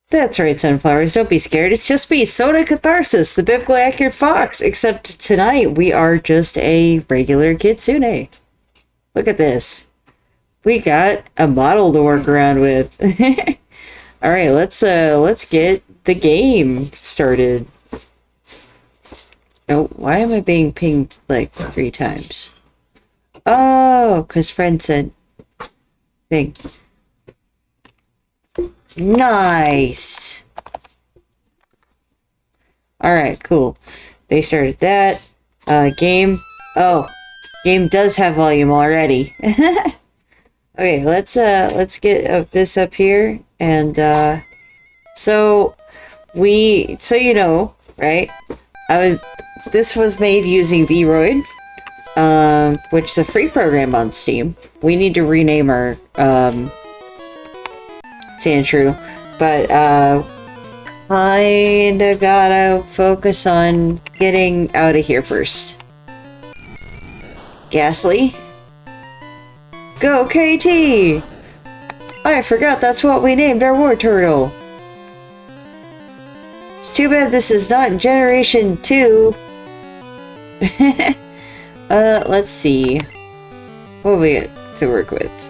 That's right, Sunflowers. Don't be scared. It's just me, Soda Catharsis, the biblically accurate fox. Except tonight, we are just a regular kitsune. Look at this. We got a model to work around with. Alright, let's get the game started. Oh, why am I being pinged like 3 times? Oh, because friend said thing. Nice. Alright, cool. They started that. Game. Oh, game does have volume already. Okay, let's get this up here, and so you know, right? This was made using VRoid, which is a free program on Steam. We need to rename our Cinsere, but kinda gotta focus on getting out of here first. Ghastly. Go, KT! I forgot that's what we named our war turtle. It's too bad this is not Generation 2. Let's see. What do we got to work with?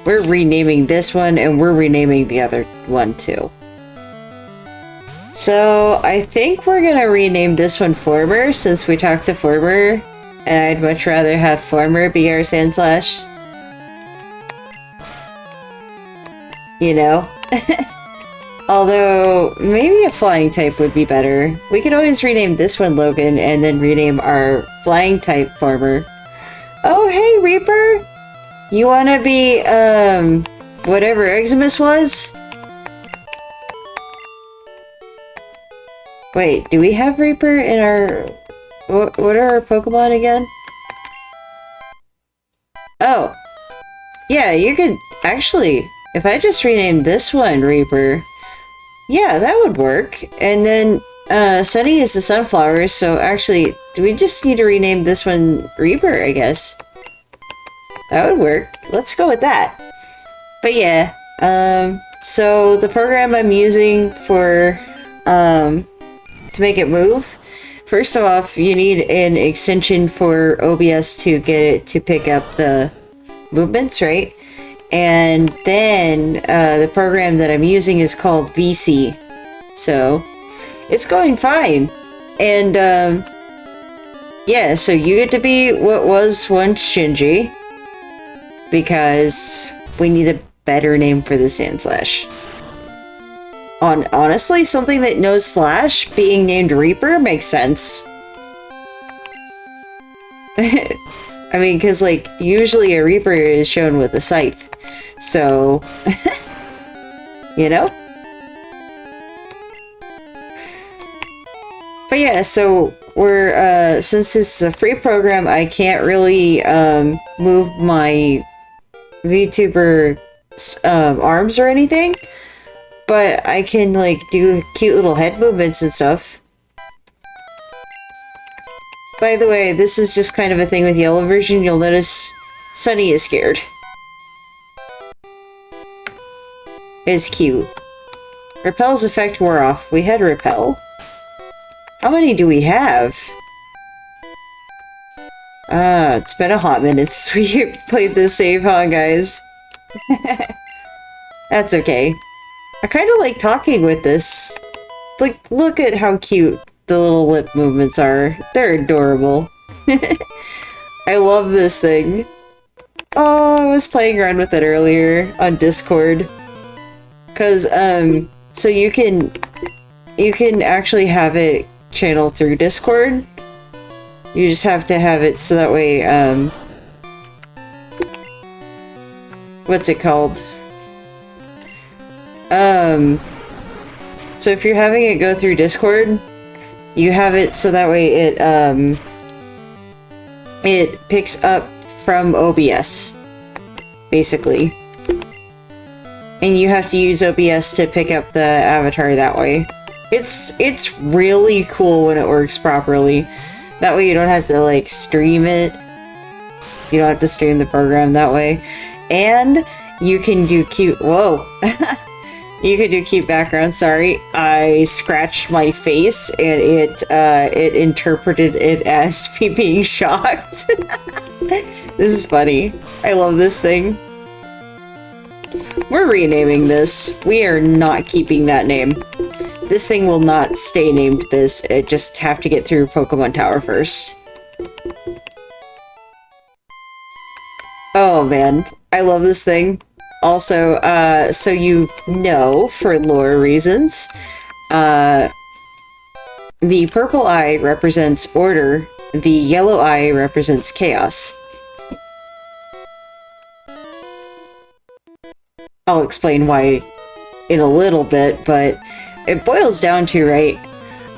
We're renaming this one, and we're renaming the other one, too. So, I think we're gonna rename this one Former, since we talked to Former, and I'd much rather have Former be our Sandslash. You know? Although, maybe a flying type would be better. We could always rename this one Logan, and then rename our flying type Former. Oh, hey, Reaper! You wanna be, whatever Eximus was? Wait, do we have Reaper in our... What are our Pokemon again? Oh! Yeah, you could... Actually, if I just renamed this one Reaper... Yeah, that would work. And then, Sunny is the Sunflowers, so actually, do we just need to rename this one Reaper, I guess? That would work. Let's go with that. But yeah, so the program I'm using for, to make it move, first off, you need an extension for OBS to get it to pick up the movements, right? And then, the program that I'm using is called VC. So, it's going fine. And, yeah, so you get to be what was once Shinji. Because we need a better name for the Sandslash. Honestly, something that knows Slash being named Reaper makes sense. I mean, because, like, usually a Reaper is shown with a scythe. So, you know? But yeah, so we're, since this is a free program, I can't really, move my Vtuber, arms or anything. But I can, like, do cute little head movements and stuff. By the way, this is just kind of a thing with yellow version. You'll notice Sunny is scared. It's cute. Repel's effect wore off. We had Repel. How many do we have? It's been a hot minute since we played this save, huh, guys? That's okay. I kind of like talking with this. Like, look at how cute the little lip movements are. They're adorable. I love this thing. Oh, I was playing around with it earlier on Discord. Cause, so you can actually have it channel through Discord. You just have to have it so that way, what's it called? So if you're having it go through Discord, you have it so that way it picks up from OBS, basically. And you have to use OBS to pick up the avatar that way. It's really cool when it works properly. That way you don't have to, like, stream it. You don't have to stream the program that way. And you can do cute... Whoa! You could do keep background, sorry. I scratched my face and it interpreted it as me being shocked. This is funny. I love this thing. We're renaming this. We are not keeping that name. This thing will not stay named this. It just have to get through Pokemon Tower first. Oh man, I love this thing. Also, so you know, for lore reasons, the purple eye represents order, the yellow eye represents chaos. I'll explain why in a little bit, but it boils down to, right,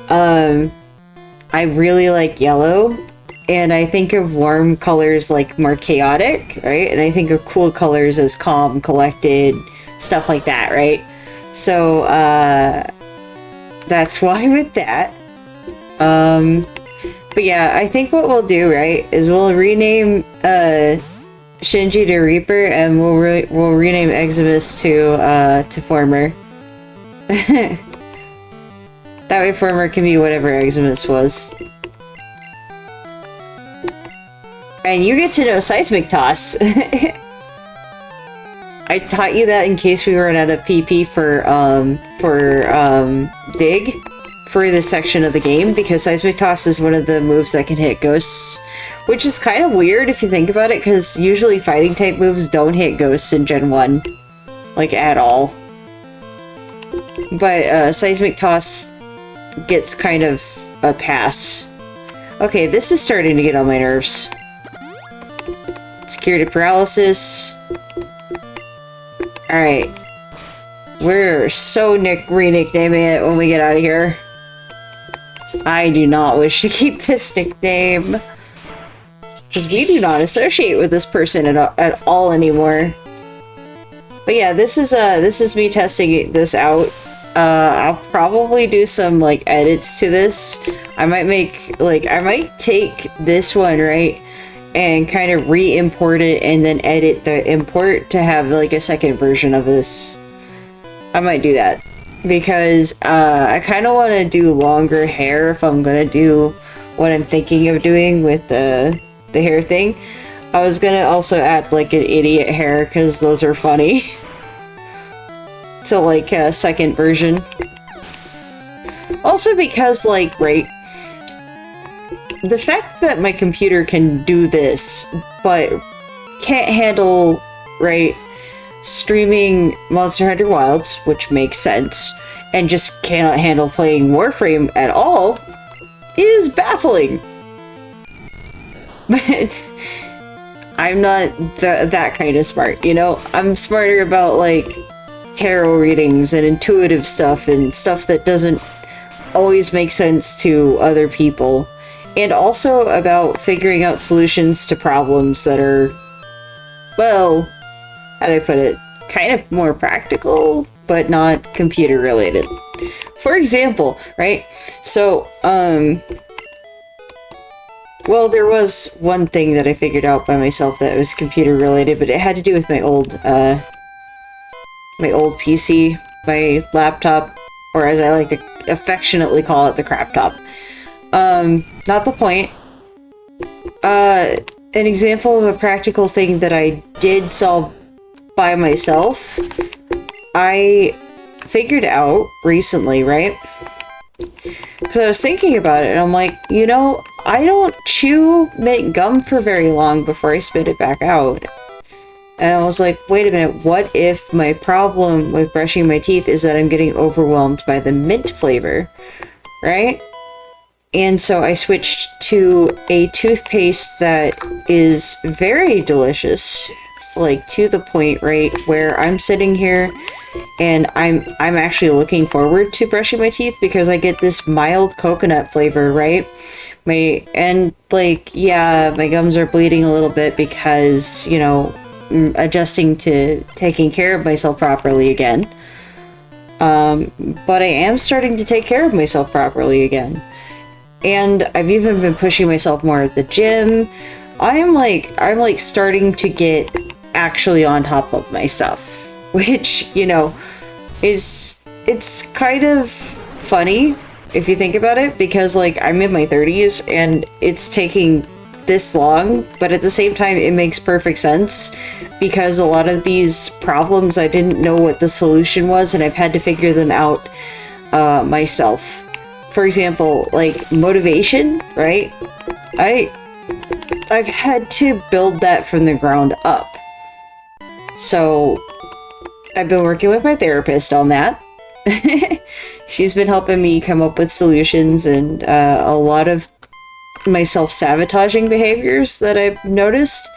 I really like yellow, and I think of warm colors like more chaotic, right? And I think of cool colors as calm, collected, stuff like that, right? So, that's why with that. But yeah, I think what we'll do, right, is we'll rename, Shinji to Reaper, and we'll rename Eximus to Former. That way Former can be whatever Eximus was. And you get to know Seismic Toss. I taught you that in case we run out of PP for Dig for this section of the game, because Seismic Toss is one of the moves that can hit ghosts, which is kind of weird if you think about it, because usually fighting type moves don't hit ghosts in Gen 1. Like, at all. But Seismic Toss gets kind of a pass. Okay, this is starting to get on my nerves. Security paralysis. Alright. We're so re-nicknaming it when we get out of here. I do not wish to keep this nickname, because we do not associate with this person at all anymore. But yeah, this is me testing this out. I'll probably do some like edits to this. I might take this one, right, and kind of re-import it and then edit the import to have like a second version of this. I might do that because I kind of want to do longer hair if I'm gonna do what I'm thinking of doing with the hair thing. I was gonna also add like an idiot hair because those are funny. To like a second version. Also because, like, right, the fact that my computer can do this, but can't handle, right, streaming Monster Hunter Wilds, which makes sense, and just cannot handle playing Warframe at all, is baffling. But I'm not that kind of smart, you know? I'm smarter about, like, tarot readings and intuitive stuff and stuff that doesn't always make sense to other people. And also about figuring out solutions to problems that are, well, how do I put it? Kind of more practical, but not computer related. For example, right? So, well, there was one thing that I figured out by myself that was computer related, but it had to do with my old PC, my laptop, or as I like to affectionately call it, the crap top. Not the point. An example of a practical thing that I did solve by myself, I figured out recently, right? Because I was thinking about it, and I'm like, you know, I don't make gum for very long before I spit it back out. And I was like, wait a minute, what if my problem with brushing my teeth is that I'm getting overwhelmed by the mint flavor, right? And so I switched to a toothpaste that is very delicious, like to the point, right, where I'm sitting here and I'm actually looking forward to brushing my teeth because I get this mild coconut flavor, right? And like, yeah, my gums are bleeding a little bit because, you know, adjusting to taking care of myself properly again. But I am starting to take care of myself properly again. And I've even been pushing myself more at the gym. I'm like starting to get actually on top of my stuff. Which, you know, it's kind of funny if you think about it, because like I'm in my 30s and it's taking this long, but at the same time it makes perfect sense because a lot of these problems I didn't know what the solution was and I've had to figure them out myself. For example, like motivation, right? I've had to build that from the ground up. So I've been working with my therapist on that. She's been helping me come up with solutions and a lot of my self-sabotaging behaviors that I've noticed.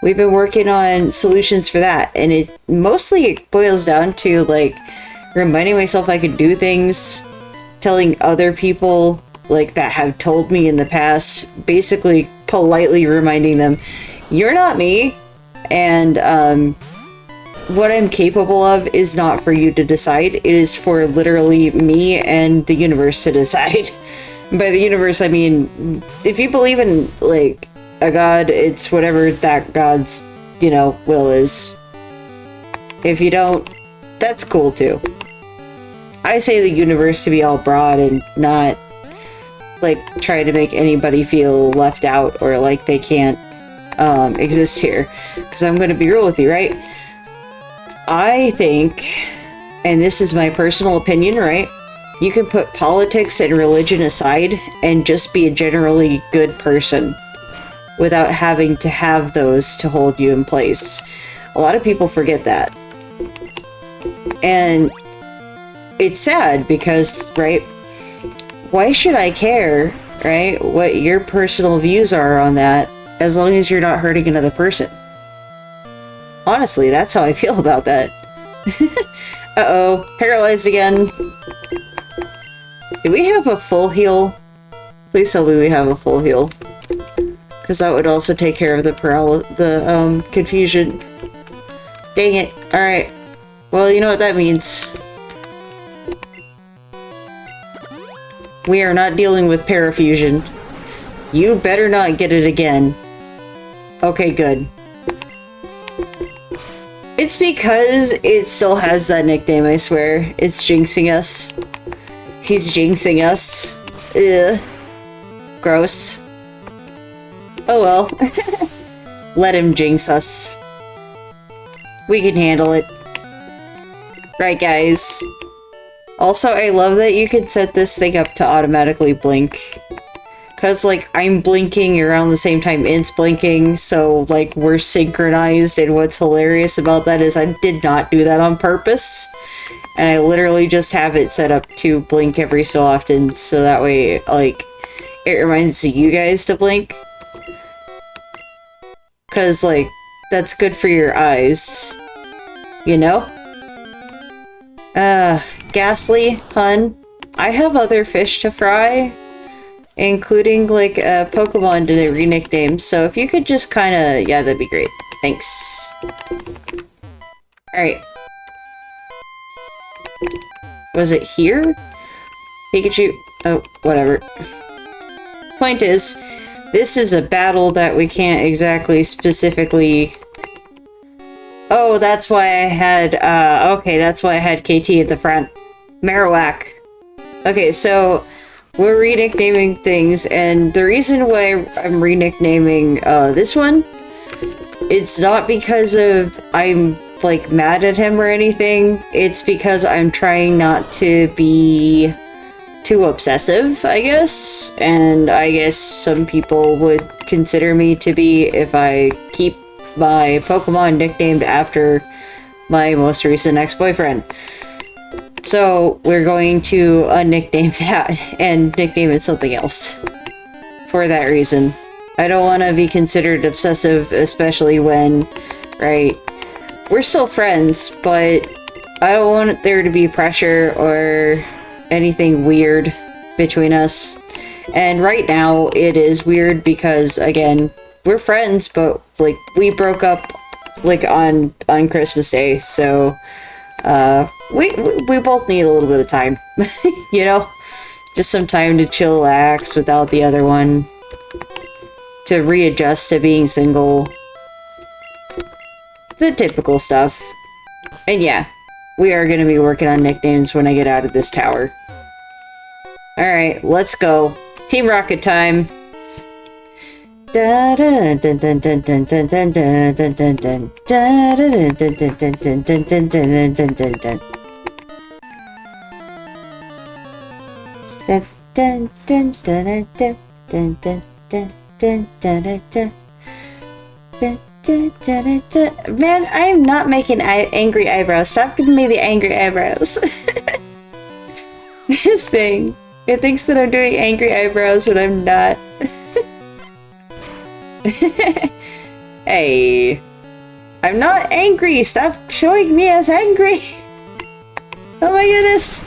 We've been working on solutions for that, and it mostly boils down to like reminding myself I could do things, telling other people like that have told me in the past, basically politely reminding them, you're not me, and what I'm capable of is not for you to decide. It is for literally me and the universe to decide. By the universe, I mean, if you believe in, like, a god, it's whatever that god's, you know, will is. If you don't, that's cool too. I say the universe to be all broad and not, like, try to make anybody feel left out or like they can't exist here. Because I'm going to be real with you, right? I think, and this is my personal opinion, right? You can put politics and religion aside and just be a generally good person without having to have those to hold you in place. A lot of people forget that. And it's sad because, right, why should I care, right, what your personal views are on that as long as you're not hurting another person? Honestly, that's how I feel about that. Uh-oh, paralyzed again. Do we have a full heal? Please tell me we have a full heal. Because that would also take care of the confusion. Dang it. Alright. Well, you know what that means. We are not dealing with parafusion. You better not get it again. Okay, good. It's because it still has that nickname, I swear. It's jinxing us. He's jinxing us. Ugh. Gross. Oh well. Let him jinx us. We can handle it. Right, guys? Also, I love that you can set this thing up to automatically blink. Cause, like, I'm blinking around the same time it's blinking, so, like, we're synchronized, and what's hilarious about that is I did not do that on purpose. And I literally just have it set up to blink every so often, so that way, like, it reminds you guys to blink. Cause, like, that's good for your eyes. You know? Ghastly, hun. I have other fish to fry. Including, like, a Pokemon to re-nickname, so if you could just kinda... yeah, that'd be great. Thanks. Alright. Was it here? Pikachu... oh, whatever. Point is, this is a battle that we can't exactly specifically... oh, that's why I had, okay, that's why I had KT at the front. Marowak. Okay, so... we're re-nicknaming things, and the reason why I'm re-nicknaming this one, it's not because of I'm, like, mad at him or anything. It's because I'm trying not to be too obsessive, I guess. And I guess some people would consider me to be if I keep my Pokemon nicknamed after my most recent ex-boyfriend. So, we're going to unnickname that and nickname it something else. For that reason. I don't want to be considered obsessive, especially when, right, we're still friends, but I don't want there to be pressure or anything weird between us. And right now, it is weird because, again, we're friends, but, like, we broke up, like, on Christmas Day, so... we both need a little bit of time, you know? Just some time to chillax without the other one. To readjust to being single. The typical stuff. And yeah, we are going to be working on nicknames when I get out of this tower. Alright, let's go. Team Rocket time. Man, I am not making angry eyebrows. Stop giving me the angry eyebrows. This thing. It thinks that I'm doing angry eyebrows when I'm not. Hey. I'm not angry. Stop showing me as angry. Oh my goodness.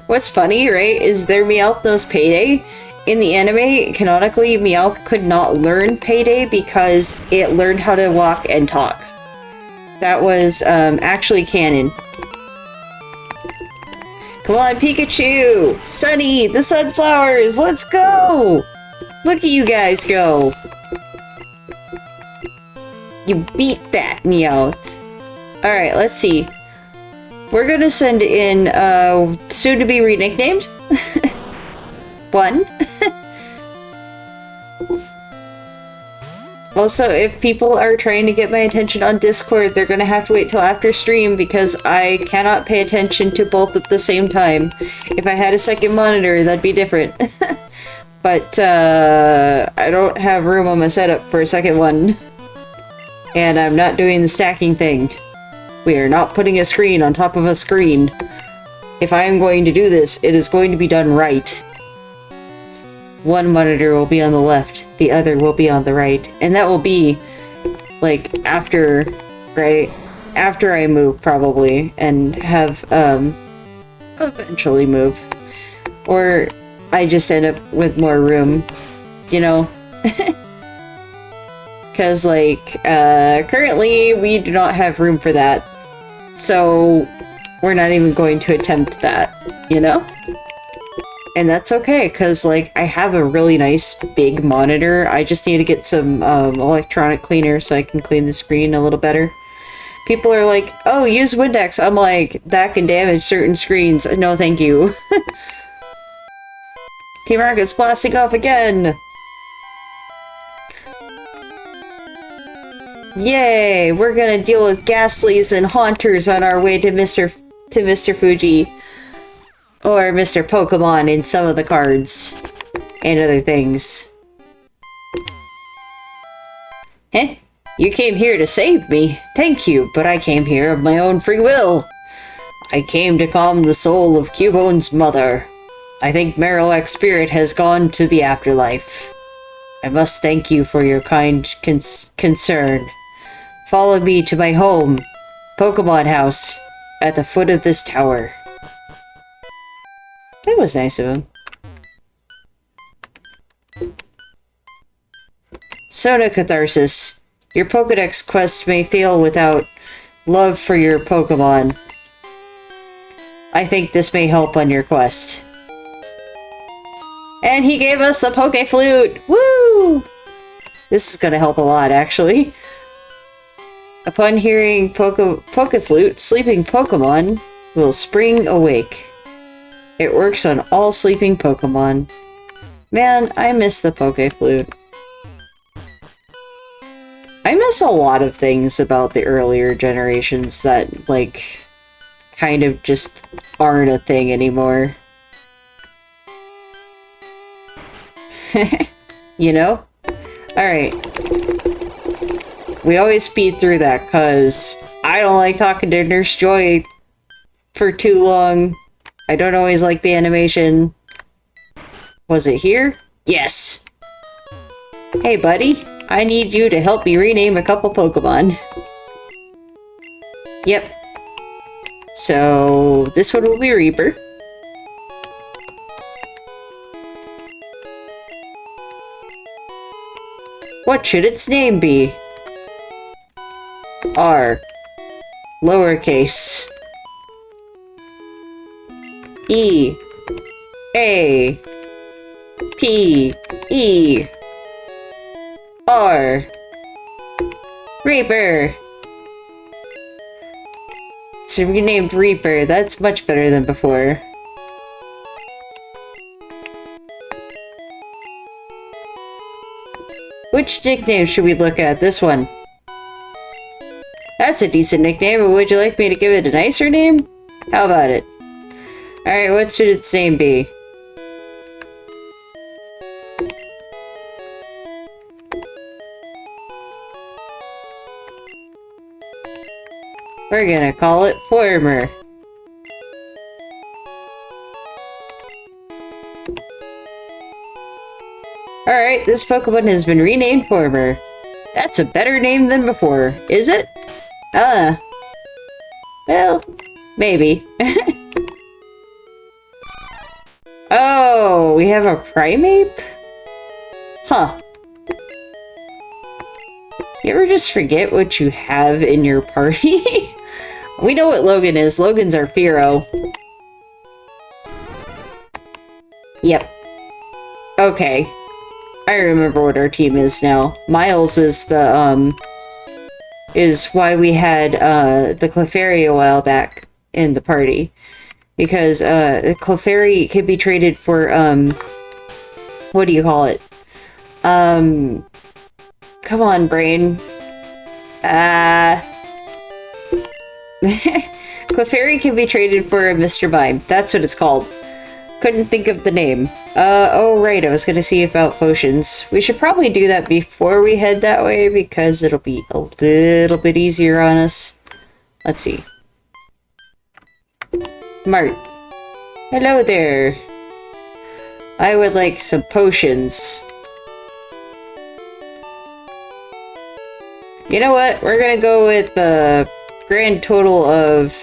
What's funny, right, is their Meowth knows Payday. In the anime, canonically, Meowth could not learn Payday because it learned how to walk and talk. That was, actually canon. Come on, Pikachu! Sunny! The sunflowers! Let's go! Look at you guys go! You beat that, Meowth. Alright, let's see. We're gonna send in, soon-to-be re-nicknamed. One. Also, if people are trying to get my attention on Discord, they're gonna have to wait till after stream because I cannot pay attention to both at the same time. If I had a second monitor, that'd be different. But, I don't have room on my setup for a second one. And I'm not doing the stacking thing. We are not putting a screen on top of a screen. If I am going to do this, it is going to be done right. One monitor will be on the left, the other will be on the right. And that will be, like, after, right? After I move, probably, and have, eventually move. Or I just end up with more room, you know? Because, like, currently we do not have room for that. So, we're not even going to attempt that, you know? And that's okay, because, like, I have a really nice big monitor. I just need to get some electronic cleaner so I can clean the screen a little better. People are like, oh, use Windex. I'm like, that can damage certain screens. No, thank you. Team Rocket's blasting off again! Yay! We're gonna deal with Ghastlies and Haunters on our way to Mr. Fuji. Or Mr. Pokemon in some of the cards. And other things. Heh? You came here to save me. Thank you, but I came here of my own free will. I came to calm the soul of Cubone's mother. I think Marowak's spirit has gone to the afterlife. I must thank you for your kind concern. Follow me to my home, Pokemon House, at the foot of this tower. That was nice of him. Soda Catharsis. Your Pokedex quest may fail without love for your Pokemon. I think this may help on your quest. And he gave us the Poke Flute! Woo! This is gonna help a lot, actually. Upon hearing Poke Flute, sleeping Pokemon will spring awake. It works on all sleeping Pokemon. Man, I miss the Poke Flute. I miss a lot of things about the earlier generations that, like, kind of just aren't a thing anymore. You know? Alright. We always speed through that, cause I don't like talking to Nurse Joy for too long. I don't always like the animation. Was it here? Yes! Hey buddy, I need you to help me rename a couple Pokemon. Yep. So, this one will be Reaper. What should its name be? R. Lowercase. E. A. P. E. R. Reaper! So renamed Reaper. That's much better than before. Which nickname should we look at? This one. That's a decent nickname, but would you like me to give it a nicer name? How about it? Alright, what should its name be? We're gonna call it Former. Alright, this Pokemon has been renamed Former. That's a better name than before, is it? Well, maybe. Oh, we have a Primeape? Huh. You ever just forget what you have in your party? We know what Logan is. Logan's our Fearow. Yep. Okay. I remember what our team is now. Miles is the, is why we had, the Clefairy a while back in the party. Because, the Clefairy could be traded for, what do you call it? Come on, brain. Clefairy can be traded for a Mr. Mime. That's what it's called. Couldn't think of the name. Oh right, I was gonna see about potions. We should probably do that before we head that way, because it'll be a little bit easier on us. Let's see. Mart. Hello there. I would like some potions. You know what? We're gonna go with a grand total of,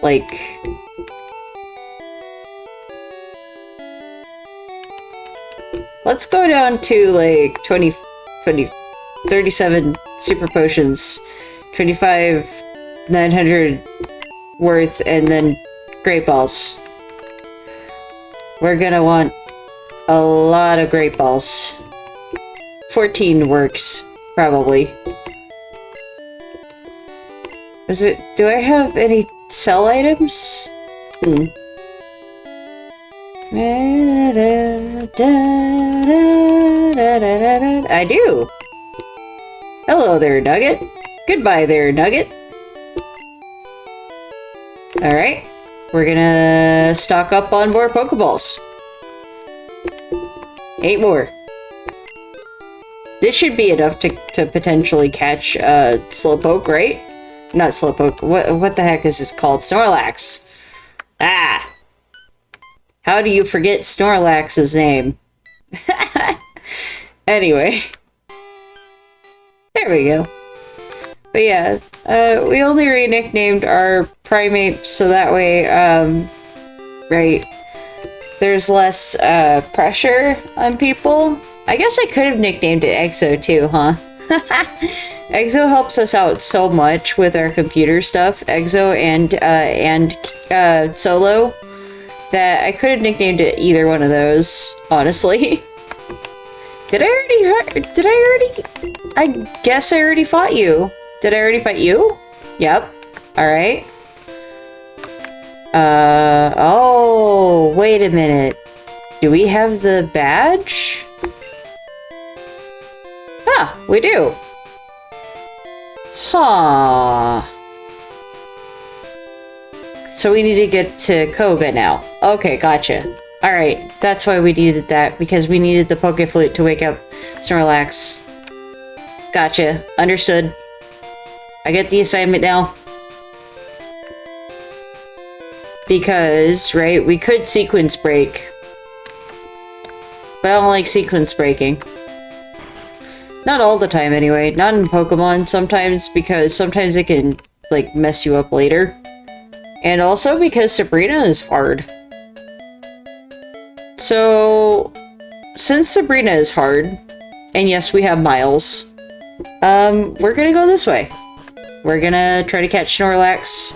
like, let's go down to, like, 37 super potions, 25, 900 worth, and then great balls. We're gonna want a lot of great balls. 14 works, probably. Is it, do I have any sell items? I do! Hello there, Nugget. Goodbye there, Nugget. Alright. We're gonna stock up on more Pokeballs. 8 more. This should be enough to potentially catch Slowpoke, right? Not Slowpoke. What the heck is this called? Snorlax. Ah! How do you forget Snorlax's name? Anyway. There we go. But yeah, we only re-nicknamed our Primeape so that way, right, there's less, pressure on people. I guess I could have nicknamed it Exo too, huh? Exo helps us out so much with our computer stuff, Exo and Solo, that I could have nicknamed it either one of those, honestly. Did I guess I already fought you. Did I already fight you? Yep. Alright. Oh, wait a minute. Do we have the badge? Ah, we do. Huh. So we need to get to Koga now. Okay, gotcha. Alright, that's why we needed that, because we needed the Poke Flute to wake up Snorlax. Gotcha. Understood. I get the assignment now. Because, right, we could sequence break. But I don't like sequence breaking. Not all the time, anyway. Not in Pokemon sometimes, because sometimes it can, like, mess you up later. And also because Sabrina is hard. So, since Sabrina is hard, and yes, we have Miles, we're gonna go this way. We're gonna try to catch Snorlax.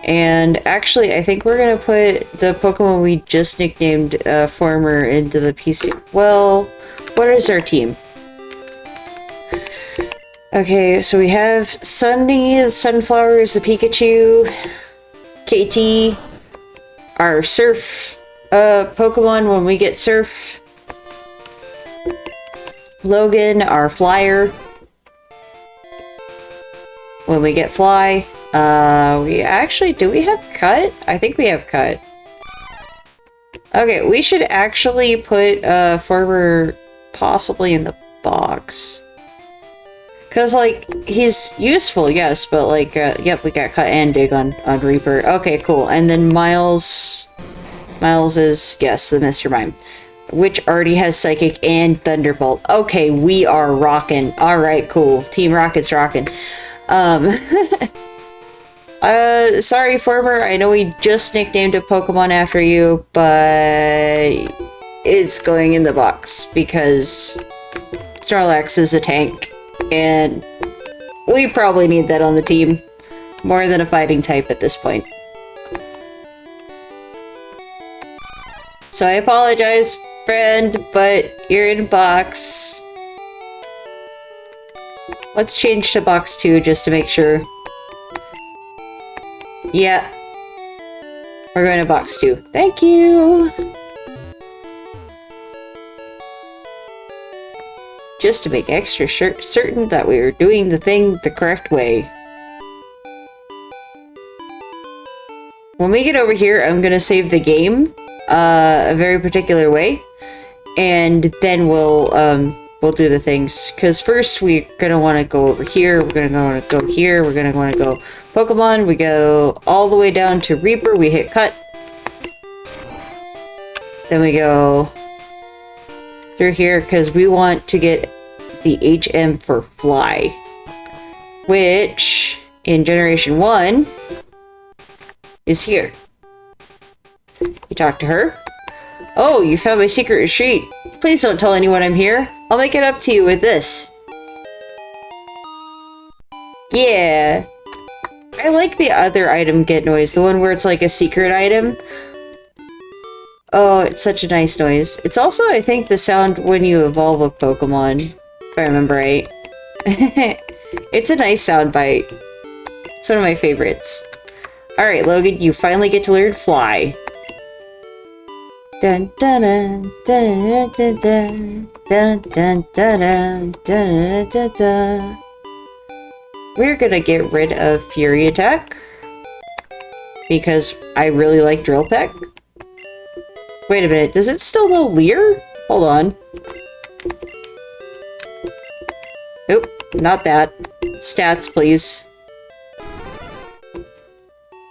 And actually, I think we're gonna put the Pokemon we just nicknamed Former into the PC. Well, what is our team? Okay, so we have Sunny, the Sunflowers, the Pikachu, KT, our Surf Pokemon when we get Surf, Logan, our Flyer, when we get Fly. We actually, do we have Cut? I think we have Cut. Okay, we should actually put Former possibly in the box. Because, like, he's useful, yes, but, like, yep, we got Cut and Dig on Reaper. Okay, cool. And then Miles is, yes, the Mr. Mime, which already has Psychic and Thunderbolt. Okay, we are rocking. Alright, cool. Team Rocket's rocking. Sorry, Former, I know we just nicknamed a Pokemon after you, but it's going in the box because Snorlax is a tank. And we probably need that on the team. More than a fighting type at this point. So I apologize, friend, but you're in box. Let's change to box 2 just to make sure. Yeah. We're going to box 2. Thank you! Just to make extra certain that we were doing the thing the correct way. When we get over here, I'm gonna save the game a very particular way, and then we'll do the things. Because first we're gonna want to go over here. We're gonna want to go here. We're gonna want to go Pokemon. We go all the way down to Reaper. We hit Cut. Then we go through here because we want to get the HM for Fly, which in Generation 1 is here. You talk to her. Oh, you found my secret retreat. Please don't tell anyone I'm here. I'll make it up to you with this. Yeah. I like the other item get noise, the one where it's like a secret item. Oh, it's such a nice noise. It's also, I think, the sound when you evolve a Pokemon, if I remember right. It's a nice sound bite. It's one of my favorites. Alright, Logan, you finally get to learn Fly. Dun dun dun dun dun dun dun dun dun dun dun dun. We're gonna get rid of Fury Attack because I really like Drill Peck. Wait a minute, does it still know Leer? Hold on. Oop, not that. Stats, please.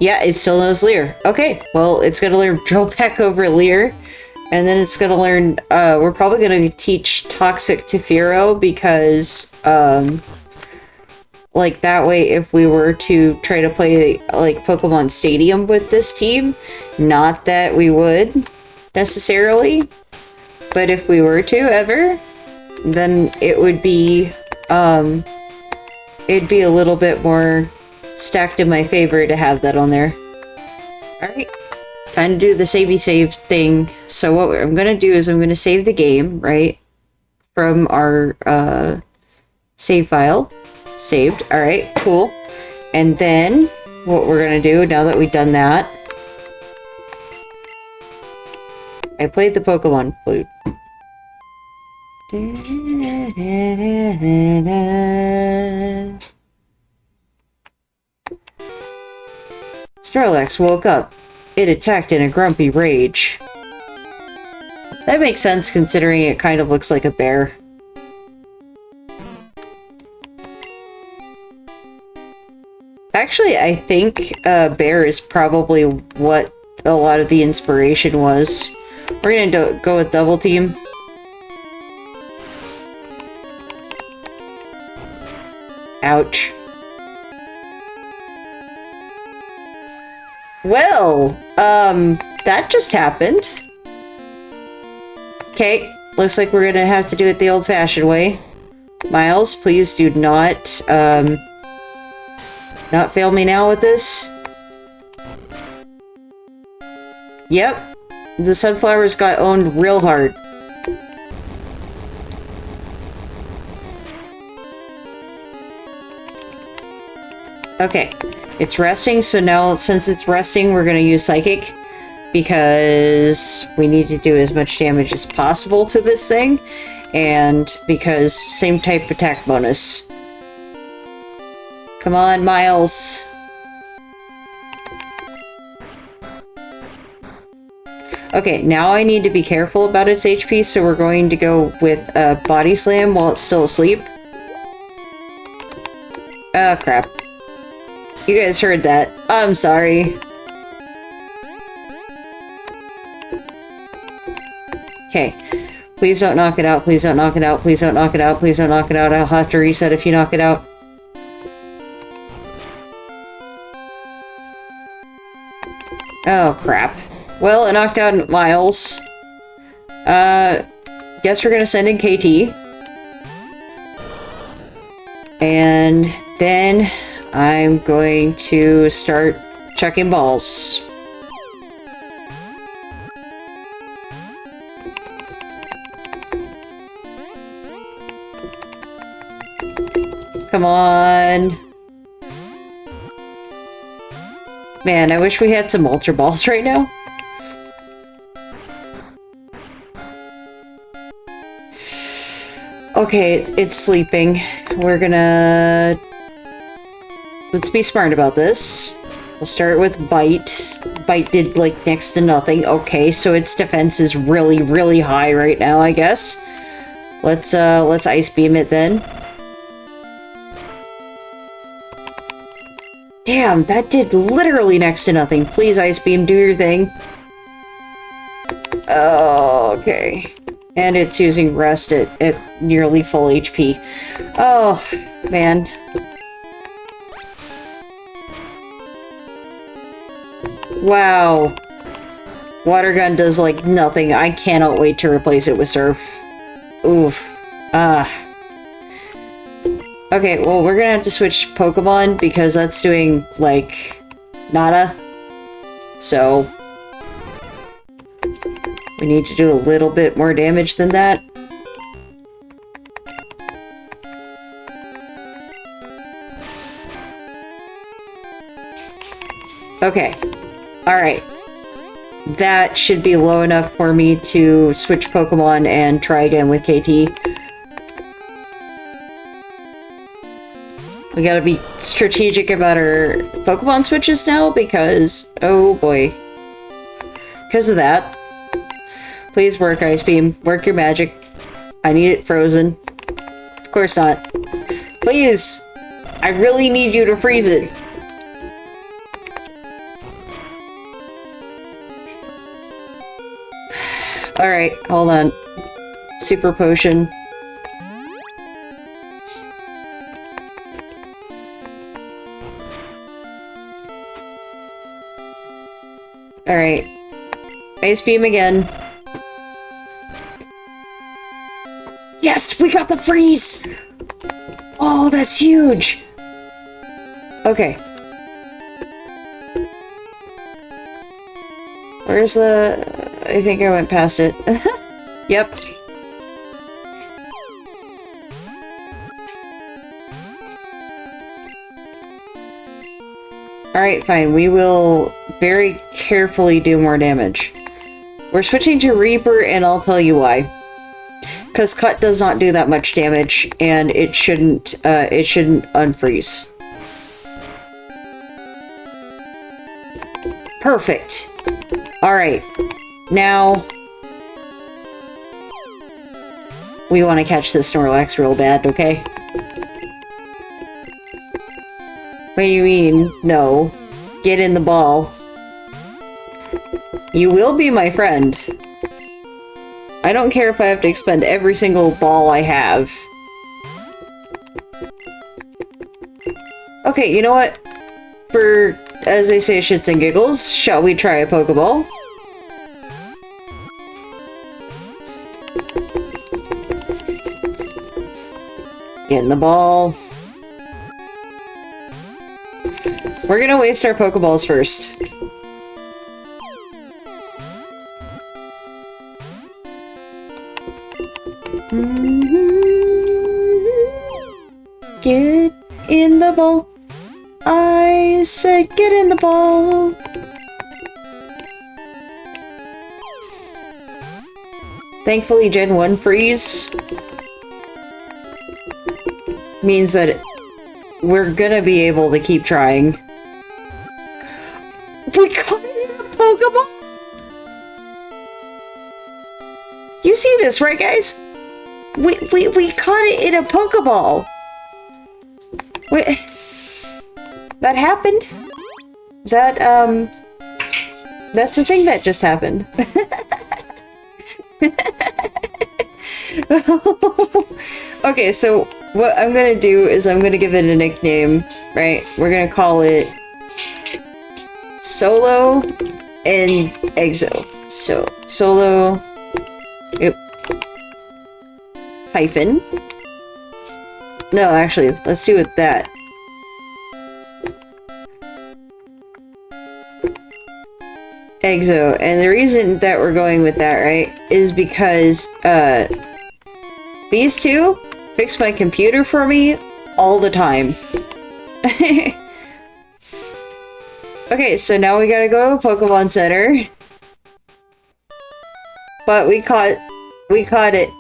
Yeah, it still knows Leer. Okay, well, it's gonna learn Drill Peck over Leer. And then it's gonna learn, we're probably gonna teach Toxic to Fearow because, like, that way if we were to try to play, like, Pokemon Stadium with this team, not that we would necessarily, but if we were to ever, then it would be, it'd be a little bit more stacked in my favor to have that on there. Alright, time to do the savey save thing. So what I'm gonna do is I'm gonna save the game, right, from our, save file. Saved. Alright, cool. And then, what we're gonna do, now that we've done that, I played the Pokemon flute. Snorlax woke up. It attacked in a grumpy rage. That makes sense considering it kind of looks like a bear. Actually, I think bear is probably what a lot of the inspiration was. We're gonna go with Double Team. Ouch. Well, that just happened. Okay, looks like we're gonna have to do it the old-fashioned way. Miles, please do not, not fail me now with this. Yep. The sunflowers got owned real hard. Okay, it's resting, so now since it's resting, we're gonna use Psychic. Because we need to do as much damage as possible to this thing. And because same type attack bonus. Come on, Miles. Okay, now I need to be careful about its HP, so we're going to go with a Body Slam while it's still asleep. Oh, crap. You guys heard that. I'm sorry. Okay. Please don't knock it out, please don't knock it out, please don't knock it out, please don't knock it out. I'll have to reset if you knock it out. Oh, crap. Well, it knocked out Miles. Guess we're gonna send in KT. And then I'm going to start chucking balls. Come on. Man, I wish we had some Ultra Balls right now. Okay, it's sleeping. We're gonna... Let's be smart about this. We'll start with Bite. Bite did, like, next to nothing. Okay, so its defense is really, really high right now, I guess. Let's Ice Beam it then. Damn, that did literally next to nothing. Please, Ice Beam, do your thing. Oh, okay. And it's using Rest at nearly full HP. Oh, man. Wow. Water Gun does, like, nothing. I cannot wait to replace it with Surf. Oof. Ah. Okay, well, we're gonna have to switch Pokemon because that's doing, like, nada. So, we need to do a little bit more damage than that. Okay. Alright. That should be low enough for me to switch Pokemon and try again with KT. We gotta be strategic about our Pokemon switches now because, oh boy. Because of that. Please work, Ice Beam. Work your magic. I need it frozen. Of course not. Please! I really need you to freeze it. Alright, hold on. Super Potion. Alright. Ice Beam again. Yes! We got the freeze! Oh, that's huge! Okay. Where's the... I think I went past it. Yep. Alright, fine. We will very carefully do more damage. We're switching to Reaper, and I'll tell you why. Because Cut does not do that much damage, and it shouldn't unfreeze. Perfect. Alright. Now, we want to catch this Snorlax real bad, okay? What do you mean? No. Get in the ball. You will be my friend. I don't care if I have to expend every single ball I have. Okay, you know what? For, as they say, shits and giggles, shall we try a Pokeball? Get in the ball. We're gonna waste our Pokeballs first. Get in the ball. set, get in the ball! Thankfully, Gen 1 freeze means that we're gonna be able to keep trying. We caught it in a Pokeball! You see this, right, guys? We caught it in a Pokeball! Wait... That happened? That's the thing that just happened. Okay, so what I'm gonna do is I'm gonna give it a nickname, right? We're gonna call it Solo and Exo. So, Solo... Yep. Hyphen. No, actually, let's do it that. Exo, and the reason that we're going with that, right, is because, these two fix my computer for me all the time. Okay, so now we gotta go to a Pokemon Center. But we caught it. We caught it.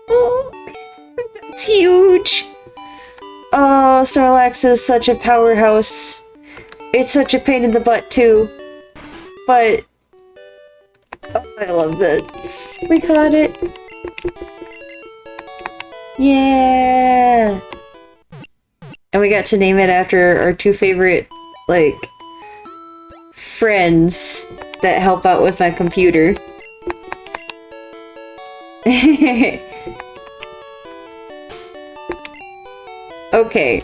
Oh, it's huge! Oh, Snorlax is such a powerhouse. It's such a pain in the butt, too. But... oh, I love that. We caught it. Yeah! And we got to name it after our two favorite, like, friends that help out with my computer. Okay.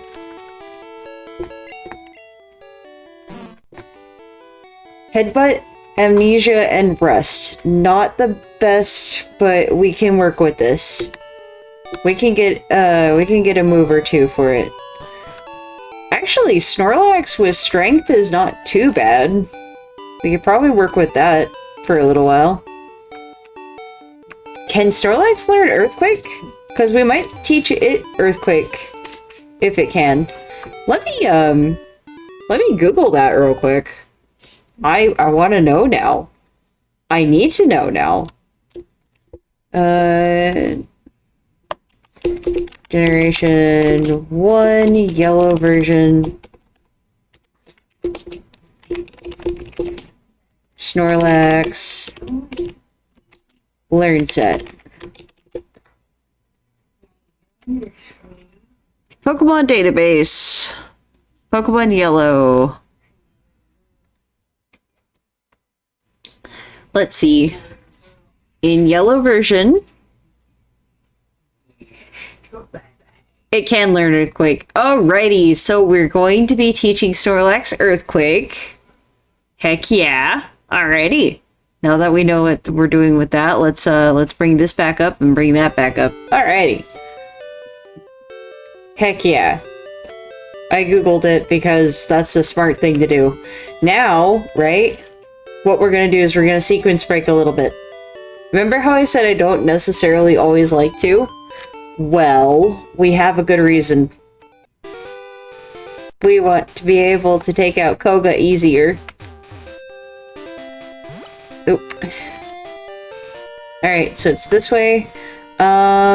Headbutt, Amnesia, and Rust. Not the best, but we can work with this. We can get a move or two for it. Actually, Snorlax with Strength is not too bad. We could probably work with that for a little while. Can Snorlax learn Earthquake? Because we might teach it Earthquake, if it can. Let me Google that real quick. I want to know now. I need to know now. Generation 1, yellow version. Snorlax. Learn set. Pokemon database. Pokemon Yellow. Let's see. In yellow version, it can learn Earthquake. Alrighty, so we're going to be teaching Snorlax Earthquake. Heck yeah. Alrighty. Now that we know what we're doing with that, let's bring this back up and bring that back up. Alrighty. Heck yeah. I googled it because that's the smart thing to do. Now, right? What we're gonna do is we're gonna sequence break a little bit. Remember how I said I don't necessarily always like to? Well, we have a good reason. We want to be able to take out Koga easier. Oop. Alright, so it's this way. Alright.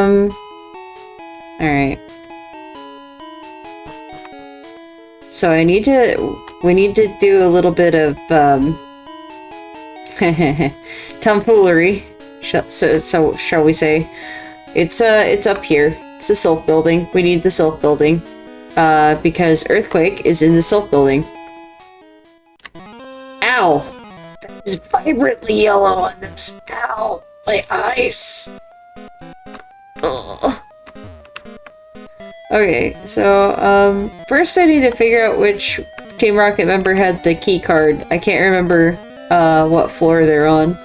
So we need to do a little bit of, tomfoolery. So shall we say. It's up here. It's the Sylph building. We need the Sylph building. Because Earthquake is in the Sylph building. Ow! That is vibrantly yellow on this. Ow! My eyes! Ugh. Okay, so, first I need to figure out which Team Rocket member had the key card. I can't remember, what floor they're on.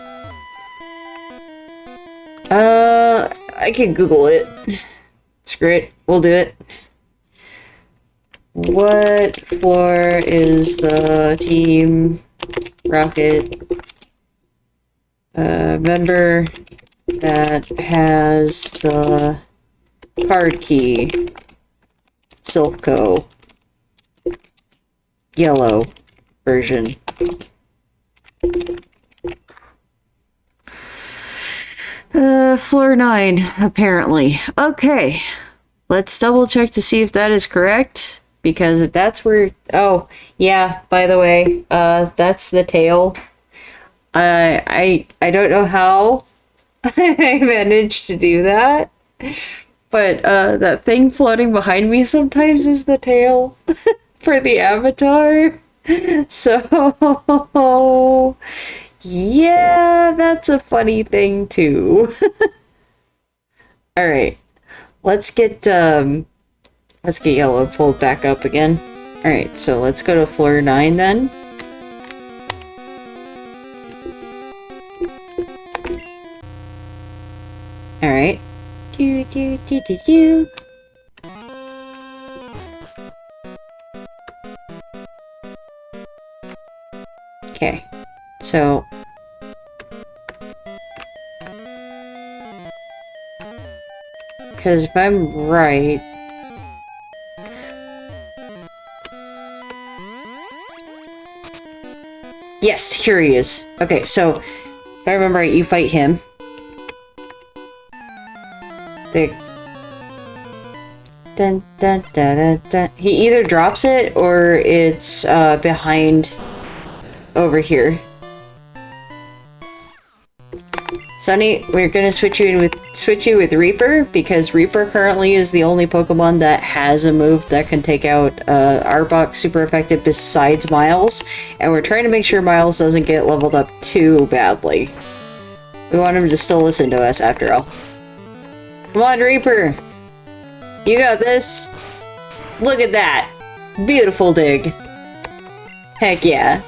I can Google it. Screw it. We'll do it. What floor is the Team Rocket member that has the card key? Silphco. yellow version. Floor 9, apparently. Okay. Let's double check to see if that is correct. Because if that's where... Oh, yeah, by the way, that's the tail. I don't know how I managed to do that. But, that thing floating behind me sometimes is the tail for the avatar. So... Yeah, that's a funny thing too. Alright. Let's get yellow pulled back up again. Alright, so let's go to floor 9 then. Alright. Do do do do do. Okay. So because if I'm right, yes, here he is. Okay, so if I remember right, you fight him. Dun, dun, dun, dun, dun. He either drops it or it's behind over here. Sunny, we're gonna switch you with Reaper because Reaper currently is the only Pokemon that has a move that can take out Arbok super effective besides Miles, and we're trying to make sure Miles doesn't get leveled up too badly. We want him to still listen to us after all. Come on, Reaper! You got this! Look at that! Beautiful dig! Heck yeah!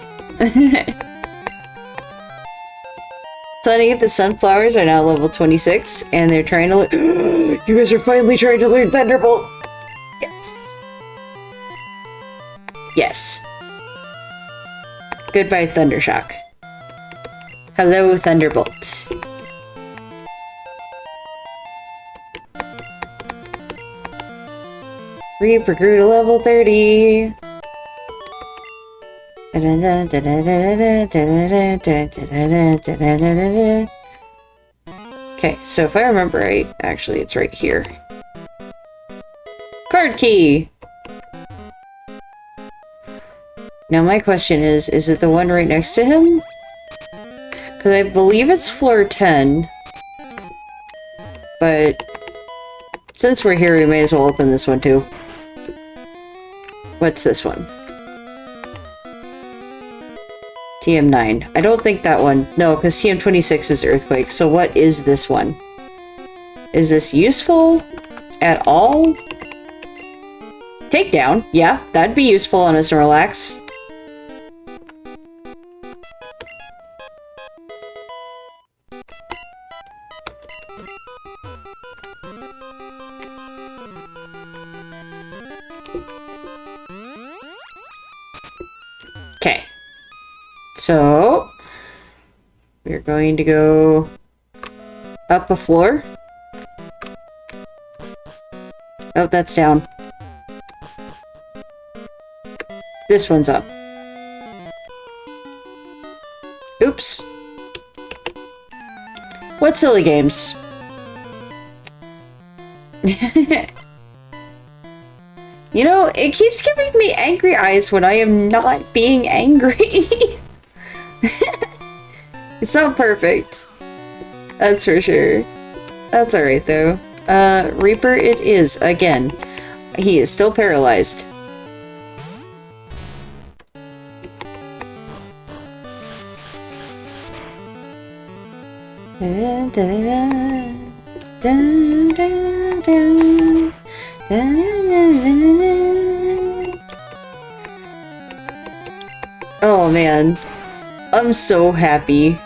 Sunny, the sunflowers are now level 26, and they're trying to learn- You guys are finally trying to learn Thunderbolt! Yes! Yes. Goodbye, Thundershock. Hello, Thunderbolt. Reaper grew to level 30! Okay, so if I remember right, actually it's right here. Card key! Now my question is it the one right next to him? Because I believe it's floor 10. But since we're here, we may as well open this one too. What's this one? TM9. I don't think that one. No, because TM26 is Earthquake. So what is this one? Is this useful at all? Takedown. Yeah, that'd be useful on a Snorlax. Okay. So, we're going to go up a floor. Oh, that's down. This one's up. Oops. What silly games? You know, it keeps giving me angry eyes when I am not being angry. It's not perfect. That's for sure. That's alright though. Reaper it is, again. He is still paralyzed. Oh man, I'm so happy.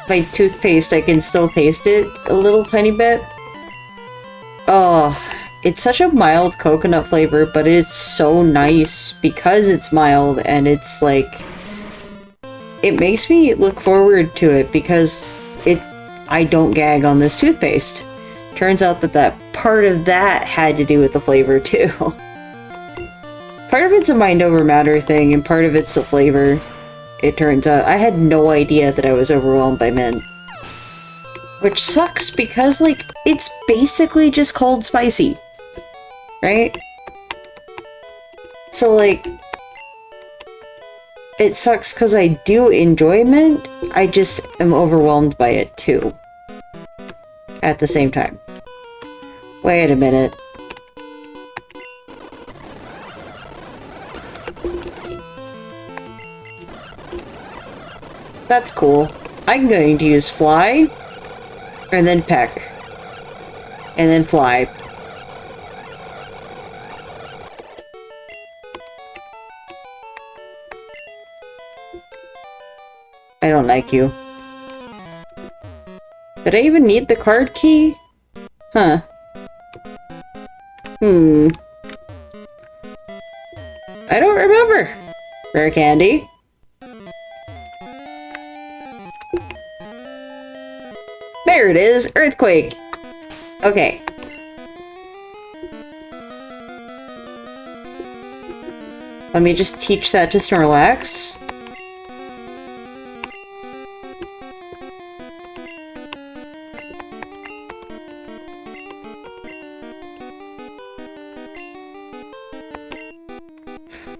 My toothpaste, I can still taste it a little tiny bit. Oh, it's such a mild coconut flavor, but it's so nice because it's mild and it's like... It makes me look forward to it because I don't gag on this toothpaste. Turns out that part of that had to do with the flavor too. Part of it's a mind over matter thing, and part of it's the flavor. It turns out. I had no idea that I was overwhelmed by mint. Which sucks because, like, it's basically just cold spicy. Right? So, like, it sucks because I do enjoy mint, I just am overwhelmed by it too. At the same time. Wait a minute. That's cool. I'm going to use fly, and then peck, and then fly. I don't like you. Did I even need the card key? Huh. I don't remember. Rare candy. There it is! Earthquake! Okay. Let me just teach that to Snorlax.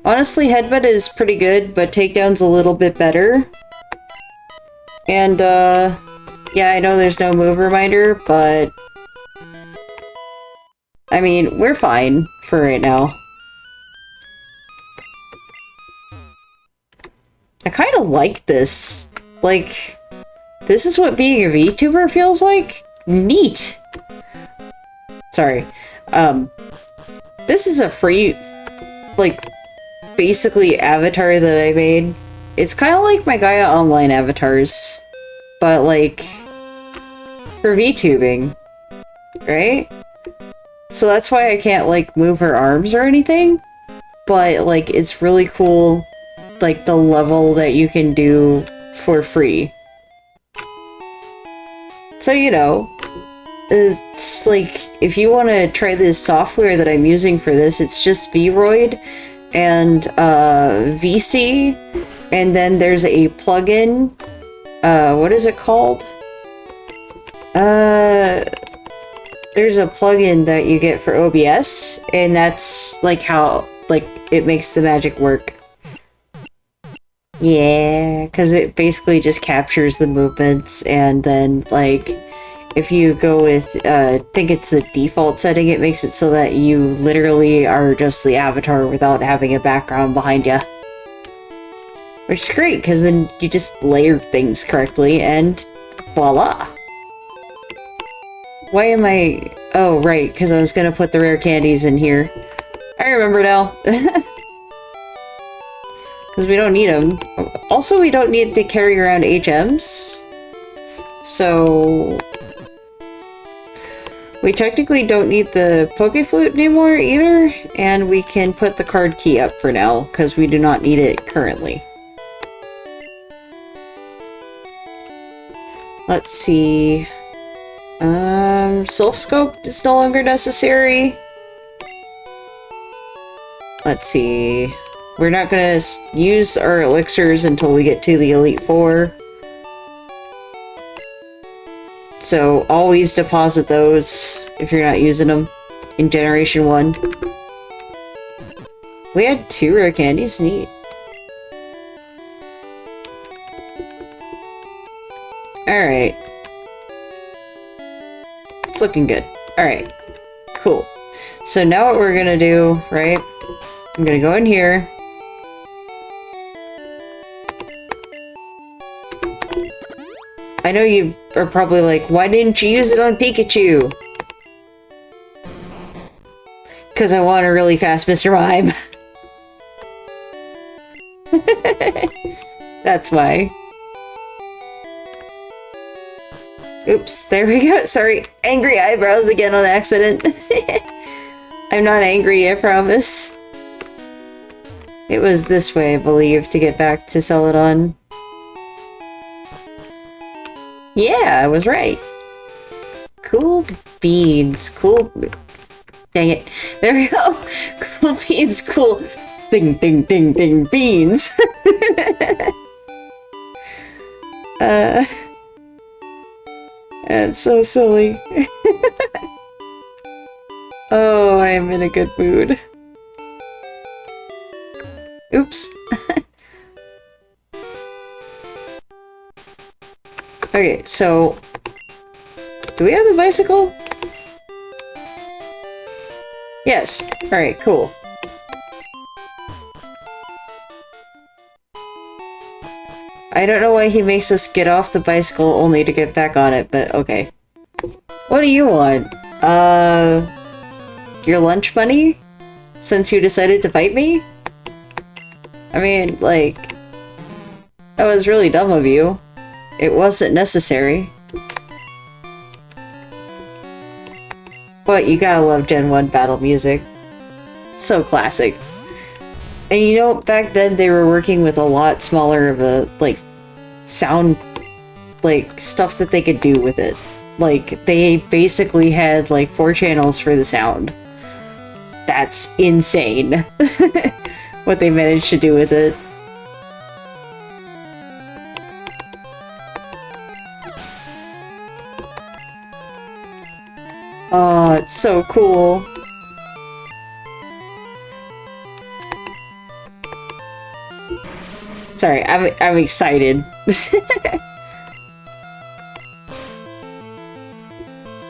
Honestly, Headbutt is pretty good, but Takedown's a little bit better. And, yeah, I know there's no move reminder, but... I mean, we're fine for right now. I kind of like this. Like, this is what being a VTuber feels like? Neat! Sorry. This is a free, like, basically avatar that I made. It's kind of like my Gaia Online avatars, but, like, for VTubing, right? So that's why I can't, like, move her arms or anything, but, like, it's really cool, like, the level that you can do for free. So, you know, it's like, if you want to try this software that I'm using for this, it's just VRoid and VC, and then there's a plugin, what is it called? There's a plugin that you get for OBS, and that's like how, like, it makes the magic work. Yeah, because it basically just captures the movements, and then, like, if you go with, I think it's the default setting, it makes it so that you literally are just the avatar without having a background behind you. Which is great, because then you just layer things correctly, and voila! Why am I... Oh, right, because I was gonna put the rare candies in here. I remember now. Because we don't need them. Also, we don't need to carry around HMs. So... we technically don't need the Pokeflute anymore either, and we can put the card key up for now, because we do not need it currently. Let's see... Sylph Scope is no longer necessary. Let's see... we're not gonna use our elixirs until we get to the Elite Four. So always deposit those if you're not using them in Generation 1. We had 2 rare candies, neat. Alright. It's looking good. Alright. Cool. So now what we're gonna do, right? I'm gonna go in here. I know you are probably like, why didn't you use it on Pikachu? Because I want a really fast Mr. Mime. That's why. Oops, there we go. Sorry, angry eyebrows again on accident. I'm not angry, I promise. It was this way, I believe, to get back to Celadon. Yeah, I was right. Cool beans. Cool... Dang it. There we go. Cool beans, cool. Ding, ding, ding, ding, beans! It's so silly. Oh, I am in a good mood. Oops. Okay, so... do we have the bicycle? Yes. Alright, cool. I don't know why he makes us get off the bicycle only to get back on it, but okay. What do you want? Your lunch money? Since you decided to fight me? I mean, like... that was really dumb of you. It wasn't necessary. But you gotta love Gen 1 battle music. So classic. And you know, back then they were working with a lot smaller of a, like, sound, like, stuff that they could do with it. Like, they basically had, like, 4 channels for the sound. That's insane. What they managed to do with it. Oh, it's so cool. Sorry, I'm excited.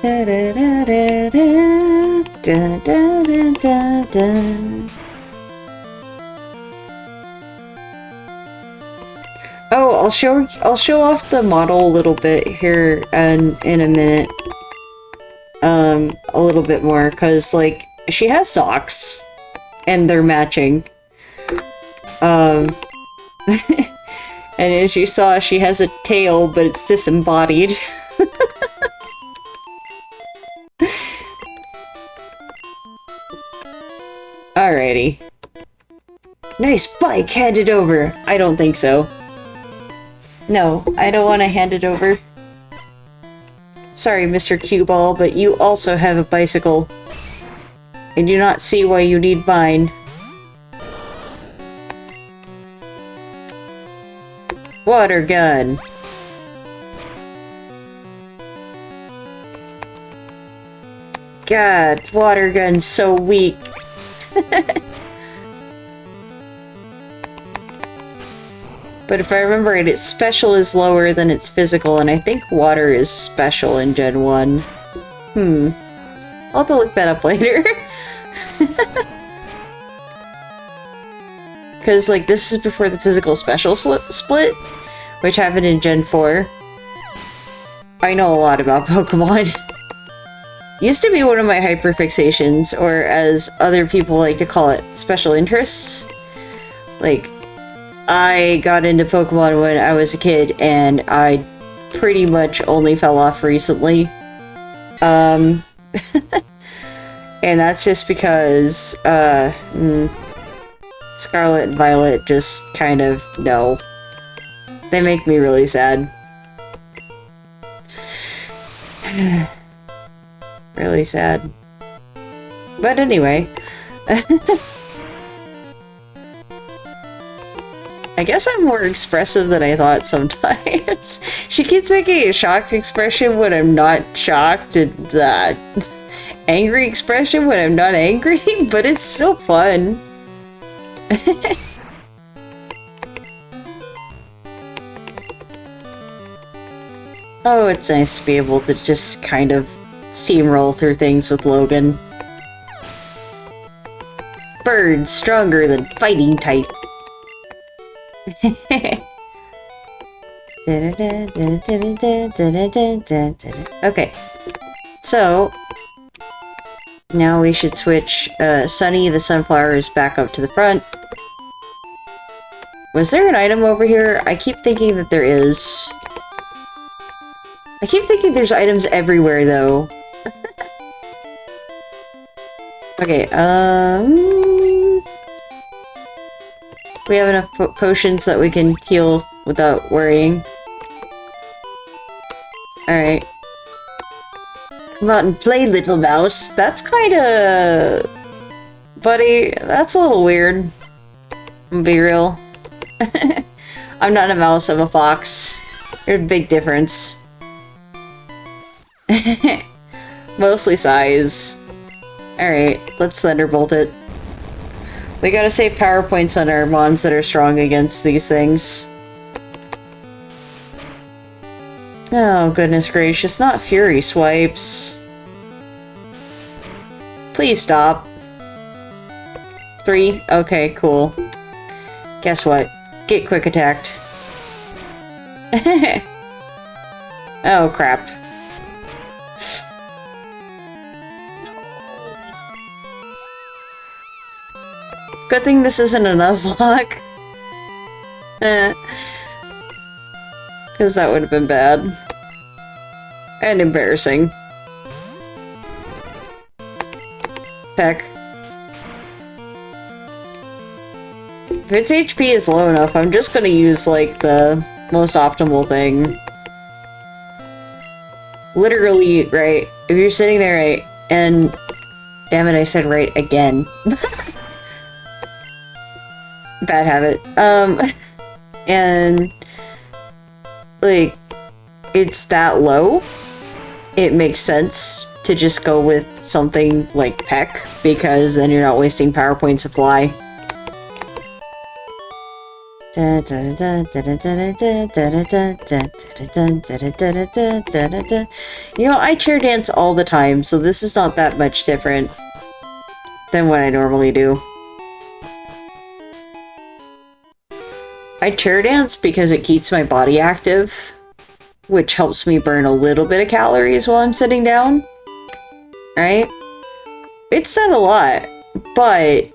Da, da, da, da, da, da, da, da, da. Oh, I'll show off the model a little bit here and in a minute. A little bit more, cause like she has socks and they're matching. And as you saw, she has a tail, but it's disembodied. Alrighty. Nice bike, hand it over. I don't think so. No, I don't want to hand it over. Sorry, Mr. Cue-Ball, but you also have a bicycle. I do not see why you need mine. Water gun. God, water gun's so weak. But if I remember right, its special is lower than its physical, and I think water is special in Gen 1. I'll have to look that up later. Because, like, this is before the physical special split, which happened in Gen 4. I know a lot about Pokemon. Used to be one of my hyperfixations, or as other people like to call it, special interests. Like, I got into Pokemon when I was a kid, and I pretty much only fell off recently. And that's just because, Scarlet and Violet just kind of, no. They make me really sad. Really sad. But anyway. I guess I'm more expressive than I thought sometimes. She keeps making a shocked expression when I'm not shocked, and angry expression when I'm not angry, but it's still fun. Oh, it's nice to be able to just kind of steamroll through things with Logan. Bird stronger than fighting type. Okay, so now we should switch Sunny the Sunflowers back up to the front. Was there an item over here? I keep thinking that there is. I keep thinking there's items everywhere though. Okay, we have enough potions that we can heal without worrying. Alright. Come out and play, little mouse. That's kinda... Buddy, that's a little weird. Be real. I'm not a mouse, I'm a fox. There's a big difference. Mostly size. Alright, let's Thunderbolt it. We gotta save power points on our mons that are strong against these things. Oh, goodness gracious, not Fury Swipes. Please stop. 3? Okay, cool. Guess what? Get quick attacked. Oh, crap. Good thing this isn't a Nuzlocke. Because that would have been bad. And embarrassing. Peck. If its HP is low enough, I'm just gonna use, like, the most optimal thing. Literally, right? If you're sitting there, right, and... Damn it, I said right again. Bad habit. And... like, it's that low, it makes sense to just go with something like Peck, because then you're not wasting power points to fly. You know, I chair dance all the time, so this is not that much different than what I normally do. I chair dance because it keeps my body active, which helps me burn a little bit of calories while I'm sitting down. Right? It's not a lot, but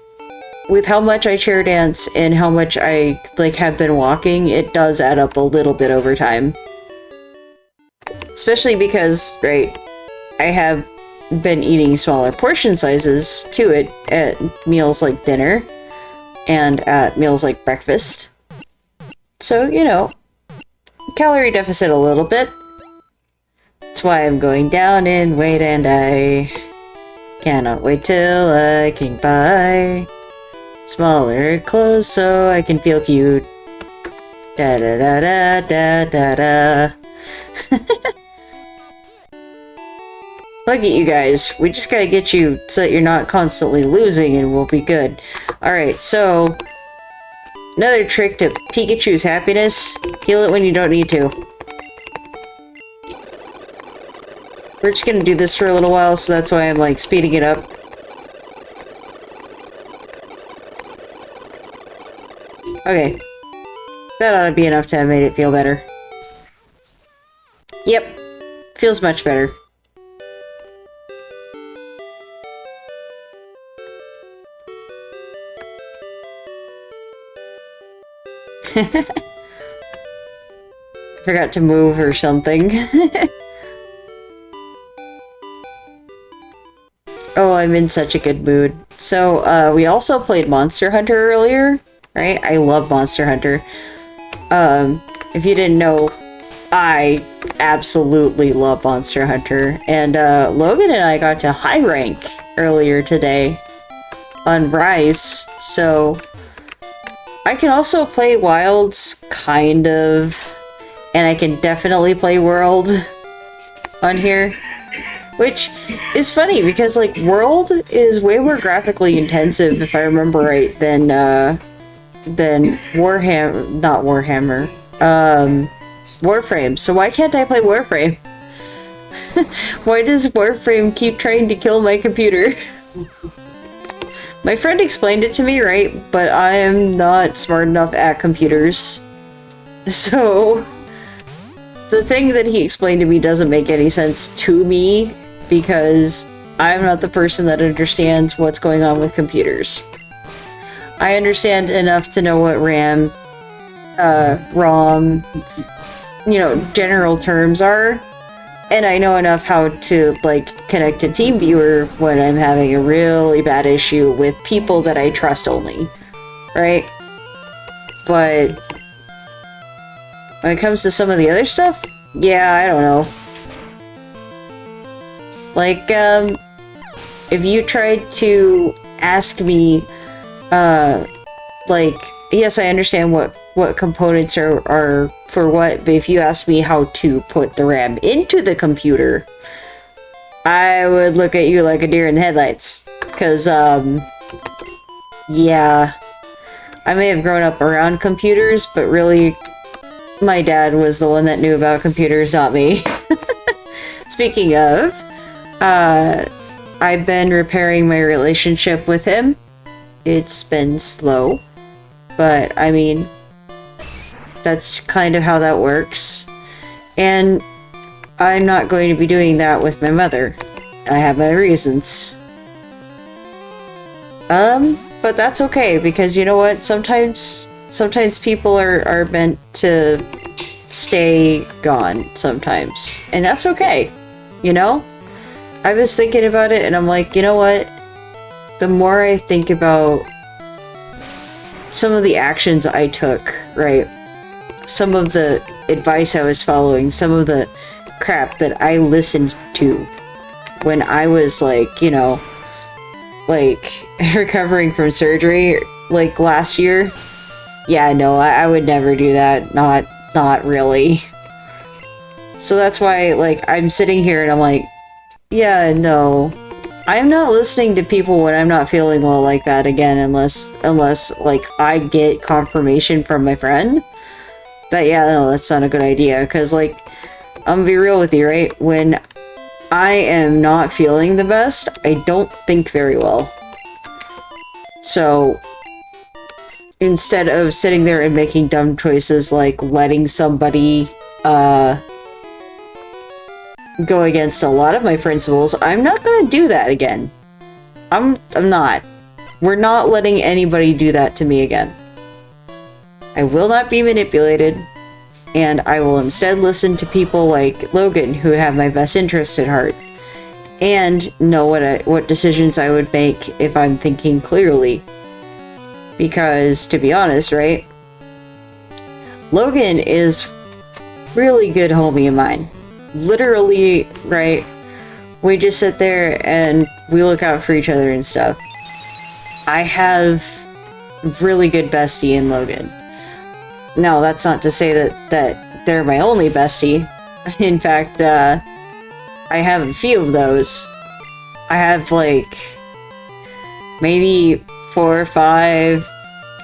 with how much I chair dance and how much I, like, have been walking, it does add up a little bit over time. Especially because, right, I have been eating smaller portion sizes to it at meals like dinner and at meals like breakfast. So, you know, calorie deficit a little bit. That's why I'm going down in weight and I cannot wait till I can buy smaller clothes so I can feel cute. Da da da da da da da. Look at you guys. We just gotta get you so that you're not constantly losing and we'll be good. Alright, so... another trick to Pikachu's happiness, heal it when you don't need to. We're just gonna do this for a little while, so that's why I'm, like, speeding it up. Okay. That ought to be enough to have made it feel better. Yep. Feels much better. Forgot to move or something. Oh, I'm in such a good mood. So, we also played Monster Hunter earlier, right? I love Monster Hunter. If you didn't know, I absolutely love Monster Hunter. And, Logan and I got to high rank earlier today on Rise, so... I can also play Wilds, kind of, and I can definitely play World on here, which is funny because, like, World is way more graphically intensive, if I remember right, than Warframe. So why can't I play Warframe? Why does Warframe keep trying to kill my computer? My friend explained it to me, right? But I am not smart enough at computers. So, the thing that he explained to me doesn't make any sense to me, because I'm not the person that understands what's going on with computers. I understand enough to know what RAM, ROM, you know, general terms are. And I know enough how to, like, connect to TeamViewer when I'm having a really bad issue with people that I trust only, right? But when it comes to some of the other stuff, yeah, I don't know. Like, if you tried to ask me, like, yes, I understand what components are for what, but if you ask me how to put the RAM into the computer, I would look at you like a deer in the headlights. Because, yeah, I may have grown up around computers, but really, my dad was the one that knew about computers, not me. Speaking of, I've been repairing my relationship with him. It's been slow, but I mean, that's kind of how that works. And I'm not going to be doing that with my mother. I have my reasons. But that's okay, because you know what? Sometimes people are meant to stay gone sometimes. And that's okay, you know? I was thinking about it and I'm like, you know what? The more I think about some of the actions I took, right? Some of the advice I was following, some of the crap that I listened to when I was like, you know, like recovering from surgery like last year. Yeah, no, I would never do that. Not really. So that's why, like, I'm sitting here and I'm like, yeah, no. I'm not listening to people when I'm not feeling well like that again, unless like I get confirmation from my friend that, yeah, no, that's not a good idea. Because, like, I'm gonna be real with you, right? When I am not feeling the best, I don't think very well. So instead of sitting there and making dumb choices like letting somebody go against a lot of my principles, I'm not gonna do that again. I'm not. We're not letting anybody do that to me again. I will not be manipulated, and I will instead listen to people like Logan who have my best interest at heart and know what decisions I would make if I'm thinking clearly. Because, to be honest, right, Logan is really good homie of mine. Literally, right, we just sit there and we look out for each other and stuff. I have really good bestie in Logan. Now, that's not to say that they're my only bestie. In fact, I have a few of those. I have, like, maybe 4 or 5,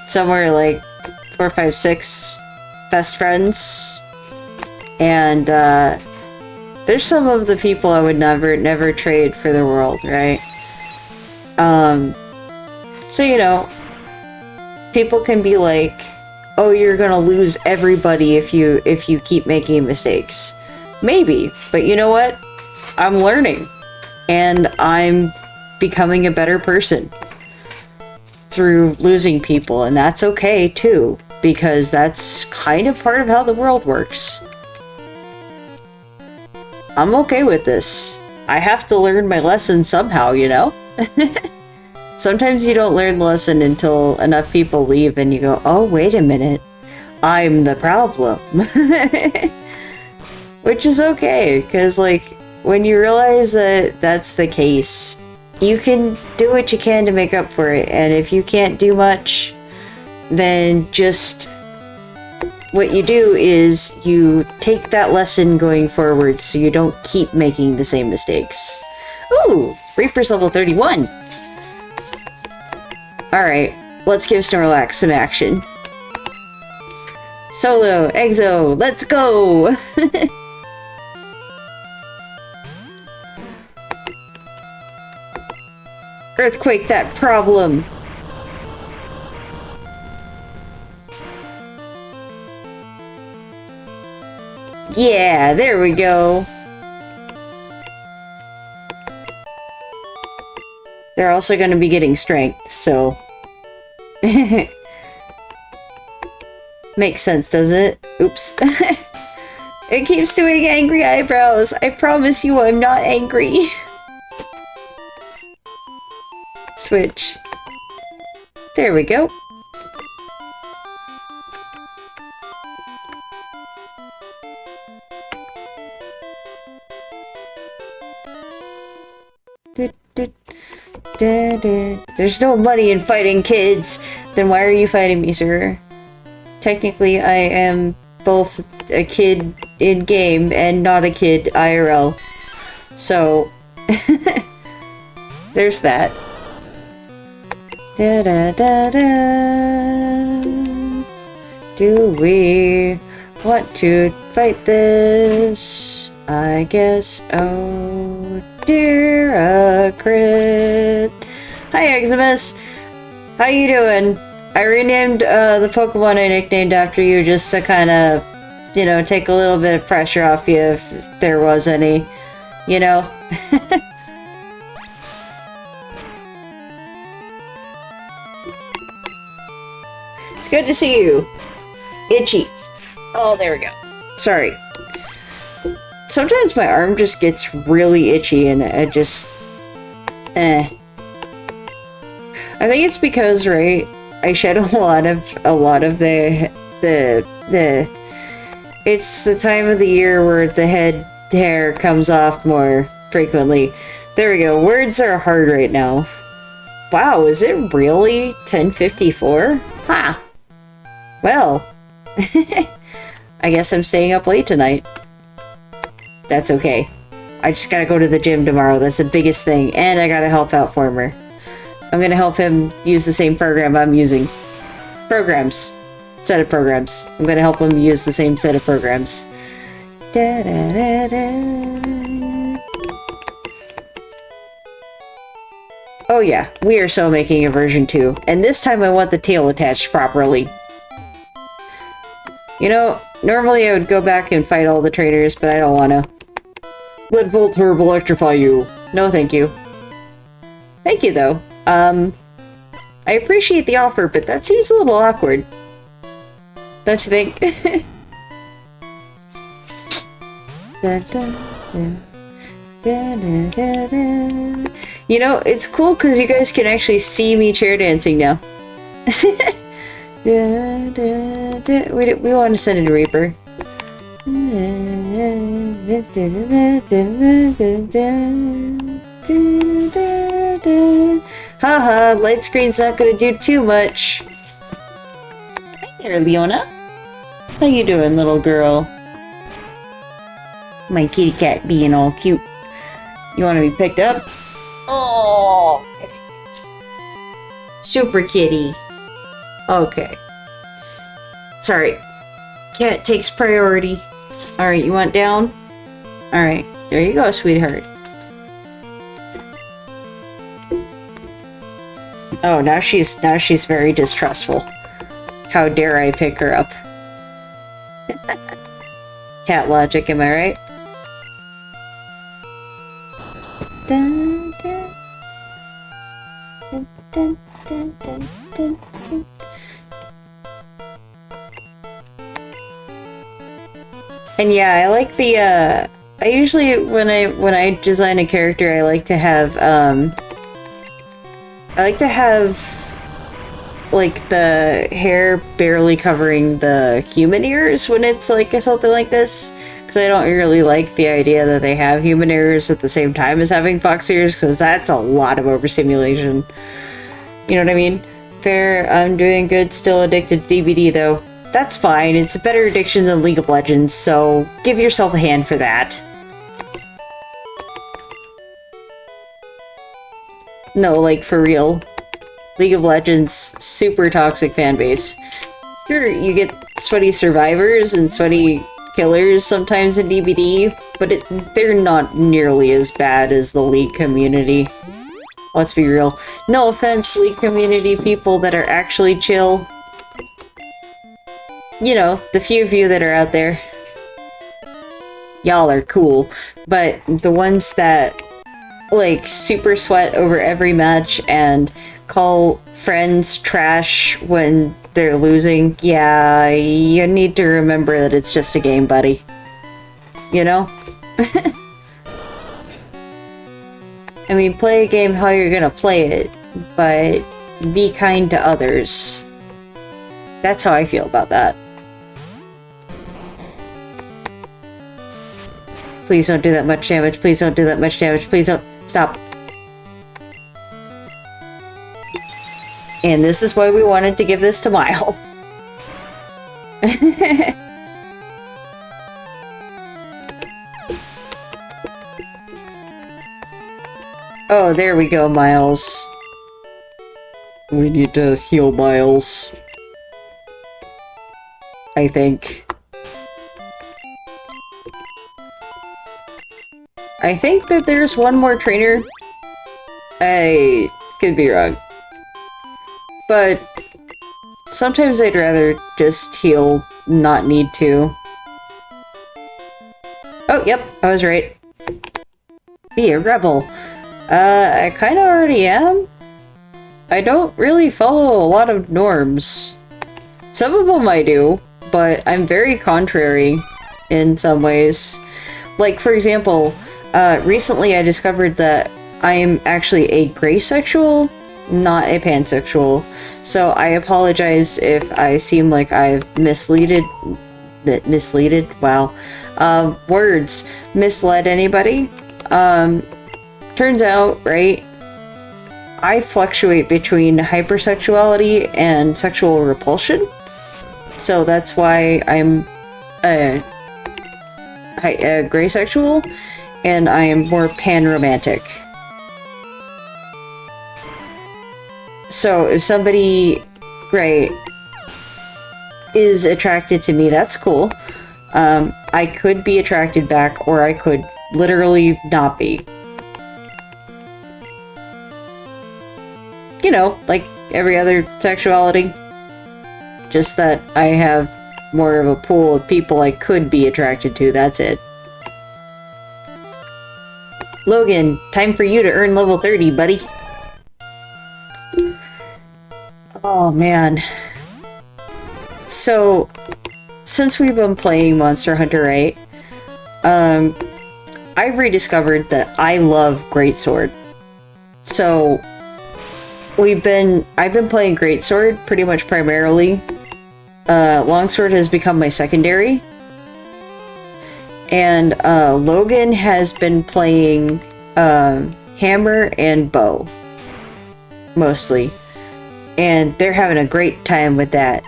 somewhere like 4, 5, 6 best friends. And, there's some of the people I would never trade for the world, right? So, you know, people can be like, oh, you're gonna lose everybody if you keep making mistakes. Maybe, but you know what? I'm learning, and I'm becoming a better person through losing people, and that's okay too, because that's kind of part of how the world works. I'm okay with this. I have to learn my lesson somehow, you know? Sometimes you don't learn the lesson until enough people leave and you go, oh, wait a minute. I'm the problem. Which is okay, because, like, when you realize that that's the case, you can do what you can to make up for it. And if you can't do much, then just what you do is you take that lesson going forward so you don't keep making the same mistakes. Ooh, Reaper's level 31. Alright, let's give Snorlax some action. Solo, Exo, let's go! Earthquake that problem! Yeah, there we go! They're also going to be getting strength, so... Makes sense, doesn't it? Oops. It keeps doing angry eyebrows. I promise you I'm not angry. Switch. There we go. There's no money in fighting kids. Then why are you fighting me, sir? Technically, I am both a kid in-game and not a kid IRL. So, there's that. Da-da-da-da. Do we want to fight this? I guess. Oh dear, a crit. Hi, EximusR. How you doing? I renamed the Pokemon I nicknamed after you just to kind of, you know, take a little bit of pressure off you if there was any, you know? It's good to see you. Itchy. Oh, there we go. Sorry. Sometimes my arm just gets really itchy and I just... I think it's because, right, I shed a lot of the it's the time of the year where the head hair comes off more frequently. There we go. Words are hard right now. Wow, is it really 10:54? Ha! Well, I guess I'm staying up late tonight. That's okay. I just gotta go to the gym tomorrow. That's the biggest thing. And I gotta help out Former. I'm gonna help him use the same program I'm using. Programs. Set of programs. I'm gonna help him use the same set of programs. Da -da -da -da. Oh yeah, we are so making a version 2. And this time I want the tail attached properly. You know, normally I would go back and fight all the trainers, but I don't wanna. Let Vtuber electrify you. No thank you. Thank you though. I appreciate the offer, but that seems a little awkward. Don't you think? You know, it's cool because you guys can actually see me chair dancing now. We want to send in a Reaper. Haha, light screen's not gonna do too much. Hi there, Leona. How you doing, little girl? My kitty cat being all cute. You want to be picked up? Oh! Super kitty. Okay. Sorry. Cat takes priority. Alright, you want down? Alright, there you go, sweetheart. Oh, now she's very distrustful. How dare I pick her up? Cat logic, am I right? Dun, dun, dun, dun, dun, dun, dun, dun. And yeah, I like the I usually when I design a character, I like to have like the hair barely covering the human ears when it's like something like this, because I don't really like the idea that they have human ears at the same time as having fox ears, because that's a lot of overstimulation. You know what I mean? Fair, I'm doing good, still addicted to DBD though. That's fine, it's a better addiction than League of Legends, so give yourself a hand for that. No, like for real. League of Legends, super toxic fanbase. Sure, you get sweaty survivors and sweaty killers sometimes in DBD, but they're not nearly as bad as the League community. Let's be real. No offense, League community people that are actually chill. You know, the few of you that are out there. Y'all are cool, but the ones that like super sweat over every match and call friends trash when they're losing, yeah, you need to remember that it's just a game, buddy. You know? I mean, play a game how you're gonna play it, but be kind to others. That's how I feel about that. Please don't do that much damage, please don't do that much damage, please don't. Stop. And this is why we wanted to give this to Miles. Oh, there we go, Miles. We need to heal Miles. I think. I think that there's one more trainer. I could be wrong. But sometimes I'd rather just heal, not need to. Oh, yep, I was right. Be a rebel. I kinda already am. I don't really follow a lot of norms. Some of them I do, but I'm very contrary in some ways. Like, for example, recently I discovered that I am actually a graysexual, not a pansexual. So I apologize if I seem like I've misled anybody. Turns out, right, I fluctuate between hypersexuality and sexual repulsion. So that's why I'm a graysexual, and I am more pan-romantic. So if somebody, right, is attracted to me, that's cool. I could be attracted back, or I could literally not be. You know, like every other sexuality. Just that I have more of a pool of people I could be attracted to, that's it. Logan, time for you to earn level 30, buddy. Oh, man. So, since we've been playing Monster Hunter, right? I've rediscovered that I love Greatsword. So, I've been playing Greatsword pretty much primarily. Longsword has become my secondary. And Logan has been playing hammer and bow. Mostly. And they're having a great time with that.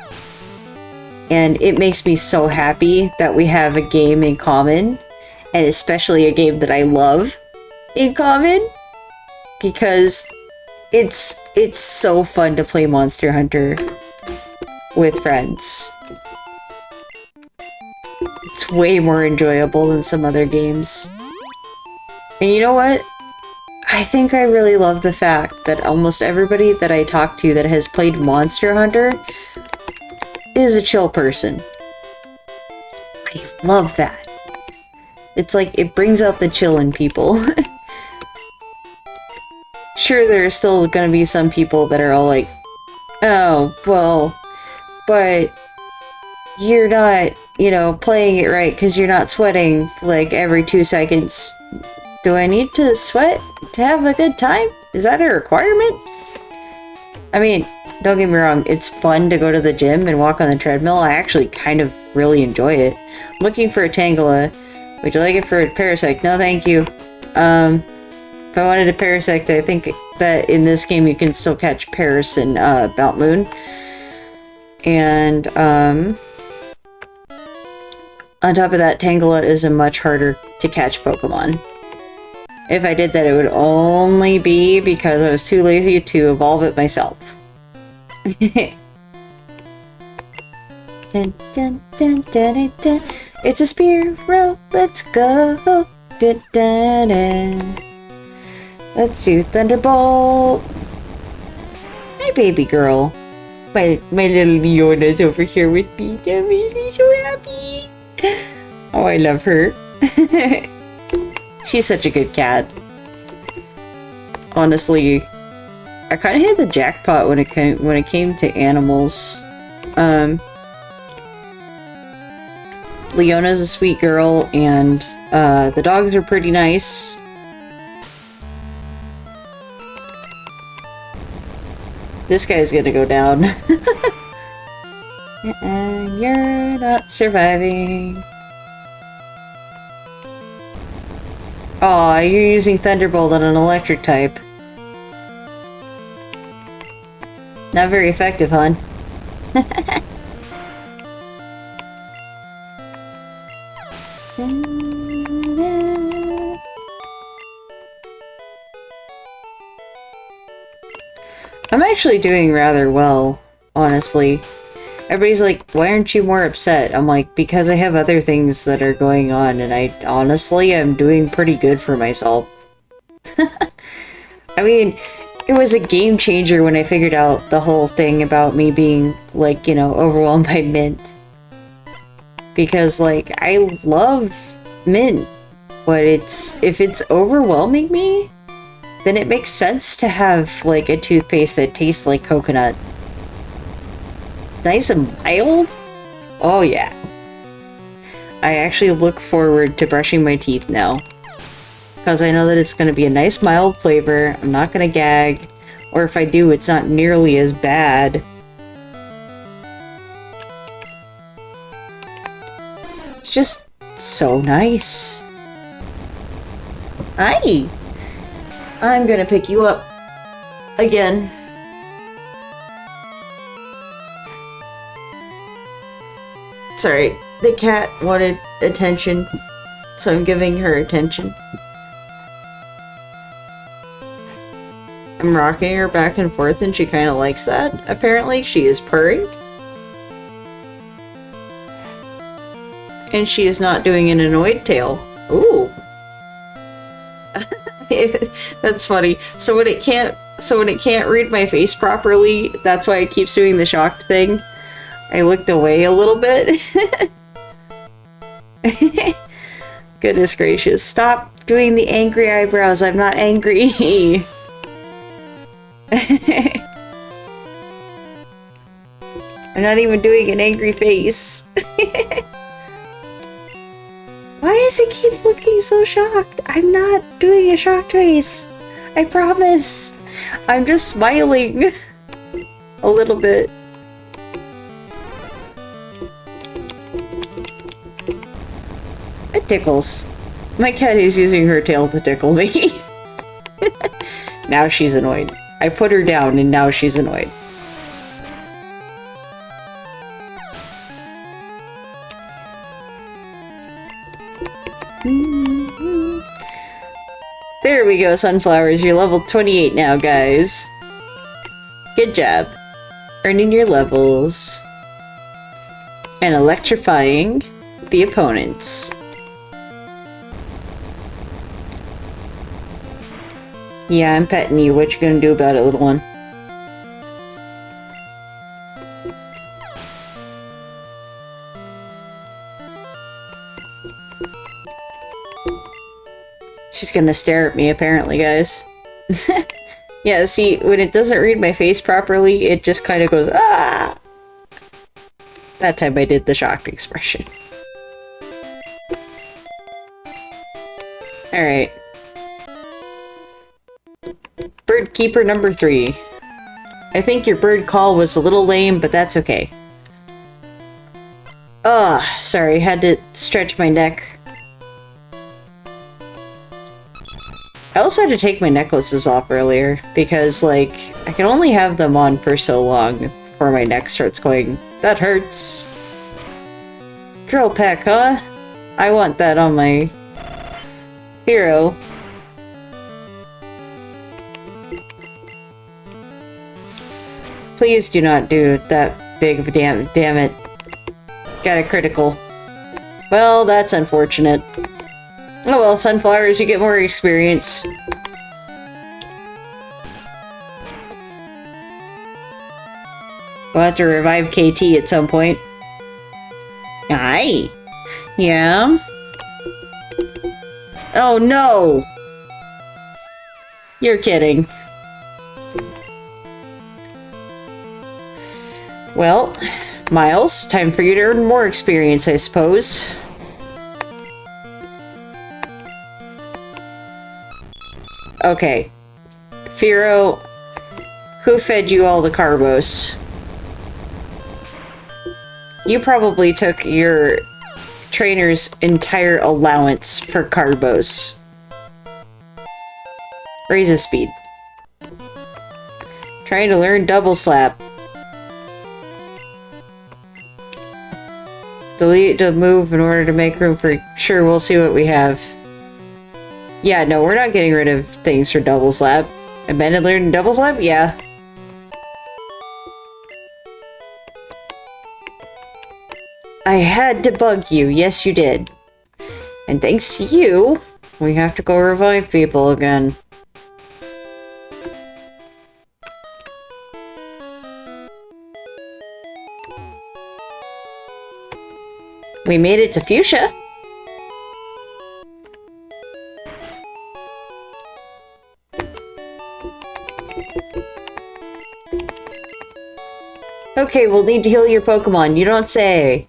And it makes me so happy that we have a game in common. And especially a game that I love in common. Because it's so fun to play Monster Hunter with friends. It's way more enjoyable than some other games. And you know what? I think I really love the fact that almost everybody that I talk to that has played Monster Hunter is a chill person. I love that. It's like, it brings out the chill in people. Sure, there are still gonna be some people that are all like, oh, well, but you're not, you know, playing it right because you're not sweating like every 2 seconds. Do I need to sweat to have a good time? Is that a requirement? I mean, don't get me wrong, it's fun to go to the gym and walk on the treadmill. I actually kind of really enjoy it. I'm looking for a Tangela. Would you like it for a Parasect? No, thank you. If I wanted a Parasect, I think that in this game you can still catch Paris and Mount Moon. And on top of that, Tangela is a much harder to catch Pokemon. If I did that, it would only be because I was too lazy to evolve it myself. Dun, dun, dun, dun, dun. It's a Spearow, let's go. Dun, dun, dun. Let's do Thunderbolt. Hi, baby girl. My little Leona's over here with me. That makes me so happy. Oh, I love her. She's such a good cat. Honestly, I kind of hit the jackpot when it came to animals. Leona's a sweet girl, and the dogs are pretty nice. This guy's gonna go down. You're not surviving. Aw, you're using Thunderbolt on an electric type. Not very effective, hon. I'm actually doing rather well, honestly. Everybody's like, why aren't you more upset? I'm like, because I have other things that are going on, and I honestly am doing pretty good for myself. I mean, it was a game changer when I figured out the whole thing about me being, like, you know, overwhelmed by mint. Because, like, I love mint, but if it's overwhelming me, then it makes sense to have, like, a toothpaste that tastes like coconut. Nice and mild? Oh, yeah. I actually look forward to brushing my teeth now. Because I know that it's going to be a nice mild flavor, I'm not going to gag, or if I do, it's not nearly as bad. It's just so nice. Hi! I'm gonna pick you up again. Sorry, the cat wanted attention, so I'm giving her attention. I'm rocking her back and forth and she kind of likes that. Apparently, she is purring. And she is not doing an annoyed tail. Ooh. That's funny. So when it can't read my face properly, that's why it keeps doing the shocked thing. I looked away a little bit. Goodness gracious. Stop doing the angry eyebrows. I'm not angry. I'm not even doing an angry face. Why does it keep looking so shocked? I'm not doing a shocked face. I promise. I'm just smiling. A little bit. It tickles. My cat is using her tail to tickle me. Now she's annoyed. I put her down and now she's annoyed. There we go, sunflowers. You're level 28 now, guys. Good job. Earning your levels. And electrifying the opponents. Yeah, I'm petting you. What you gonna do about it, little one? She's gonna stare at me, apparently, guys. Yeah, see, when it doesn't read my face properly, it just kind of goes, ah! That time I did the shocked expression. Alright. Bird keeper number 3. I think your bird call was a little lame, but that's okay. Ugh, sorry, had to stretch my neck. I also had to take my necklaces off earlier, because, like, I can only have them on for so long before my neck starts going, that hurts. Drill peck, huh? I want that on my hero. Please do not do that big of a damn it. Got a critical. Well, that's unfortunate. Oh well, sunflowers, you get more experience. We'll have to revive KT at some point. Aye. Yeah? Oh no! You're kidding. Well, Miles, time for you to earn more experience, I suppose. Okay. Firo, who fed you all the carbos? You probably took your trainer's entire allowance for carbos. Raise his speed. Trying to learn double slap. Delete to move in order to make room for... Sure, we'll see what we have. Yeah, no, we're not getting rid of things for double slap. Abandoned learning double slap? Yeah. I had to bug you. Yes, you did. And thanks to you, we have to go revive people again. We made it to Fuschia. Okay, we'll need to heal your Pokemon. You don't say.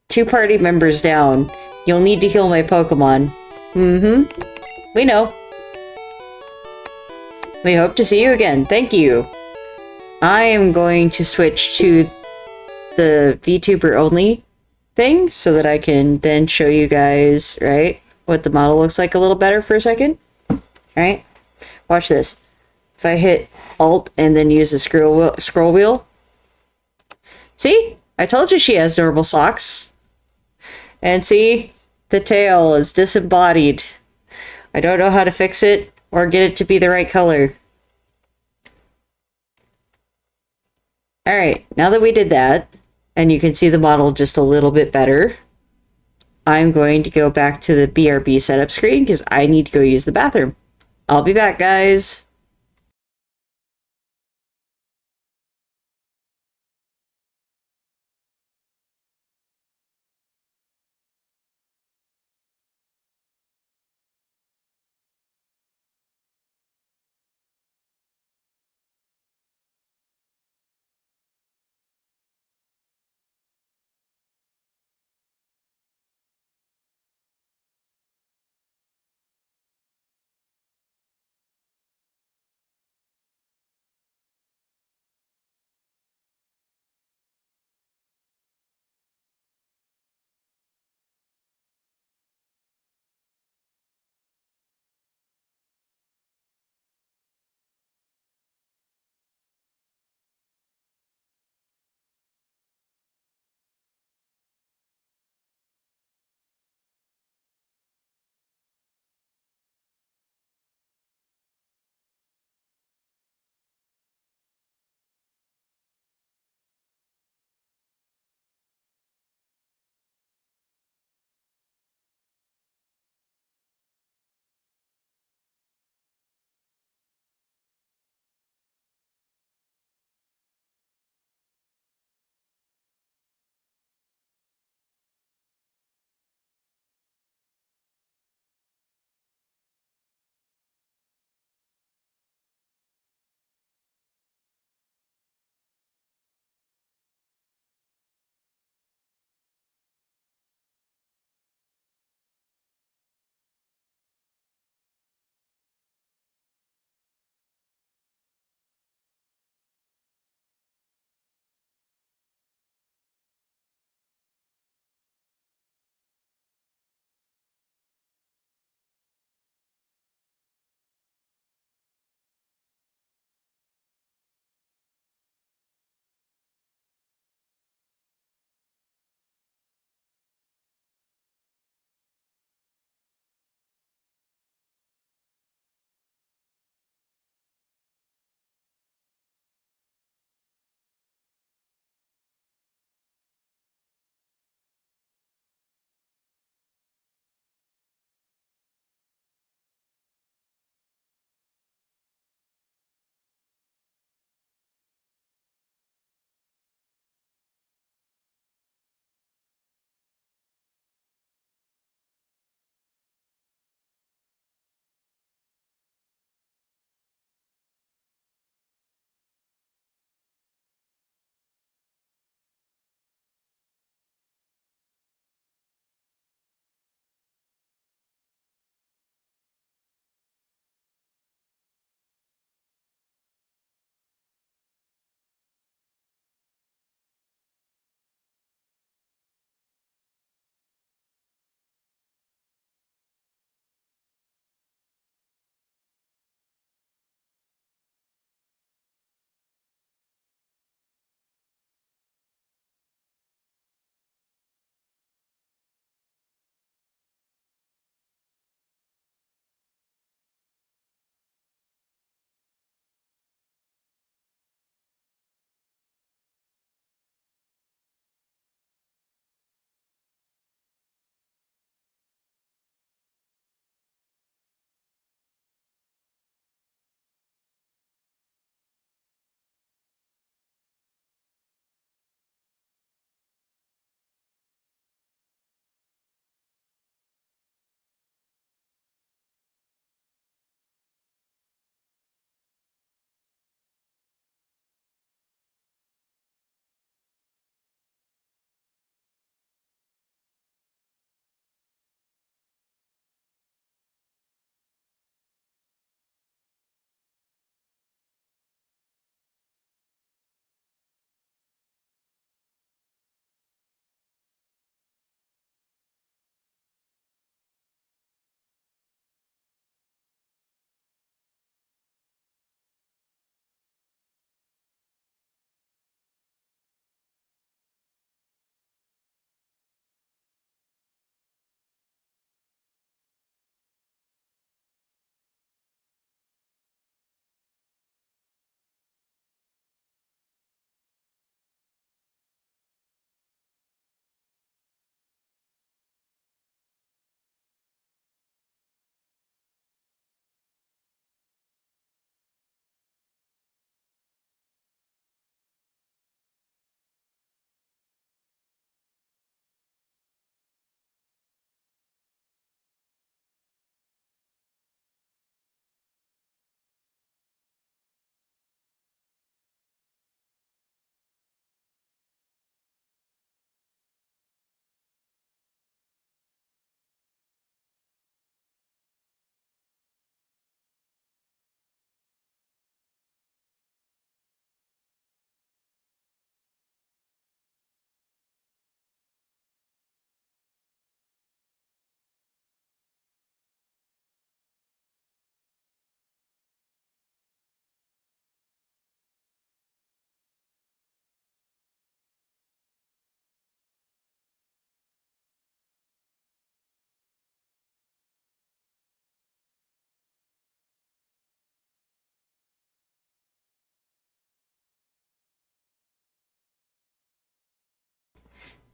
Two party members down. You'll need to heal my Pokemon. Mm-hmm. We know. We hope to see you again. Thank you. I am going to switch to the VTuber only thing so that I can then show you guys, right, what the model looks like a little better for a second. Alright? Watch this. If I hit Alt and then use the scroll wheel. See? I told you she has normal socks. And see? The tail is disembodied. I don't know how to fix it or get it to be the right color. Alright, now that we did that, and you can see the model just a little bit better, I'm going to go back to the BRB setup screen because I need to go use the bathroom. I'll be back, guys.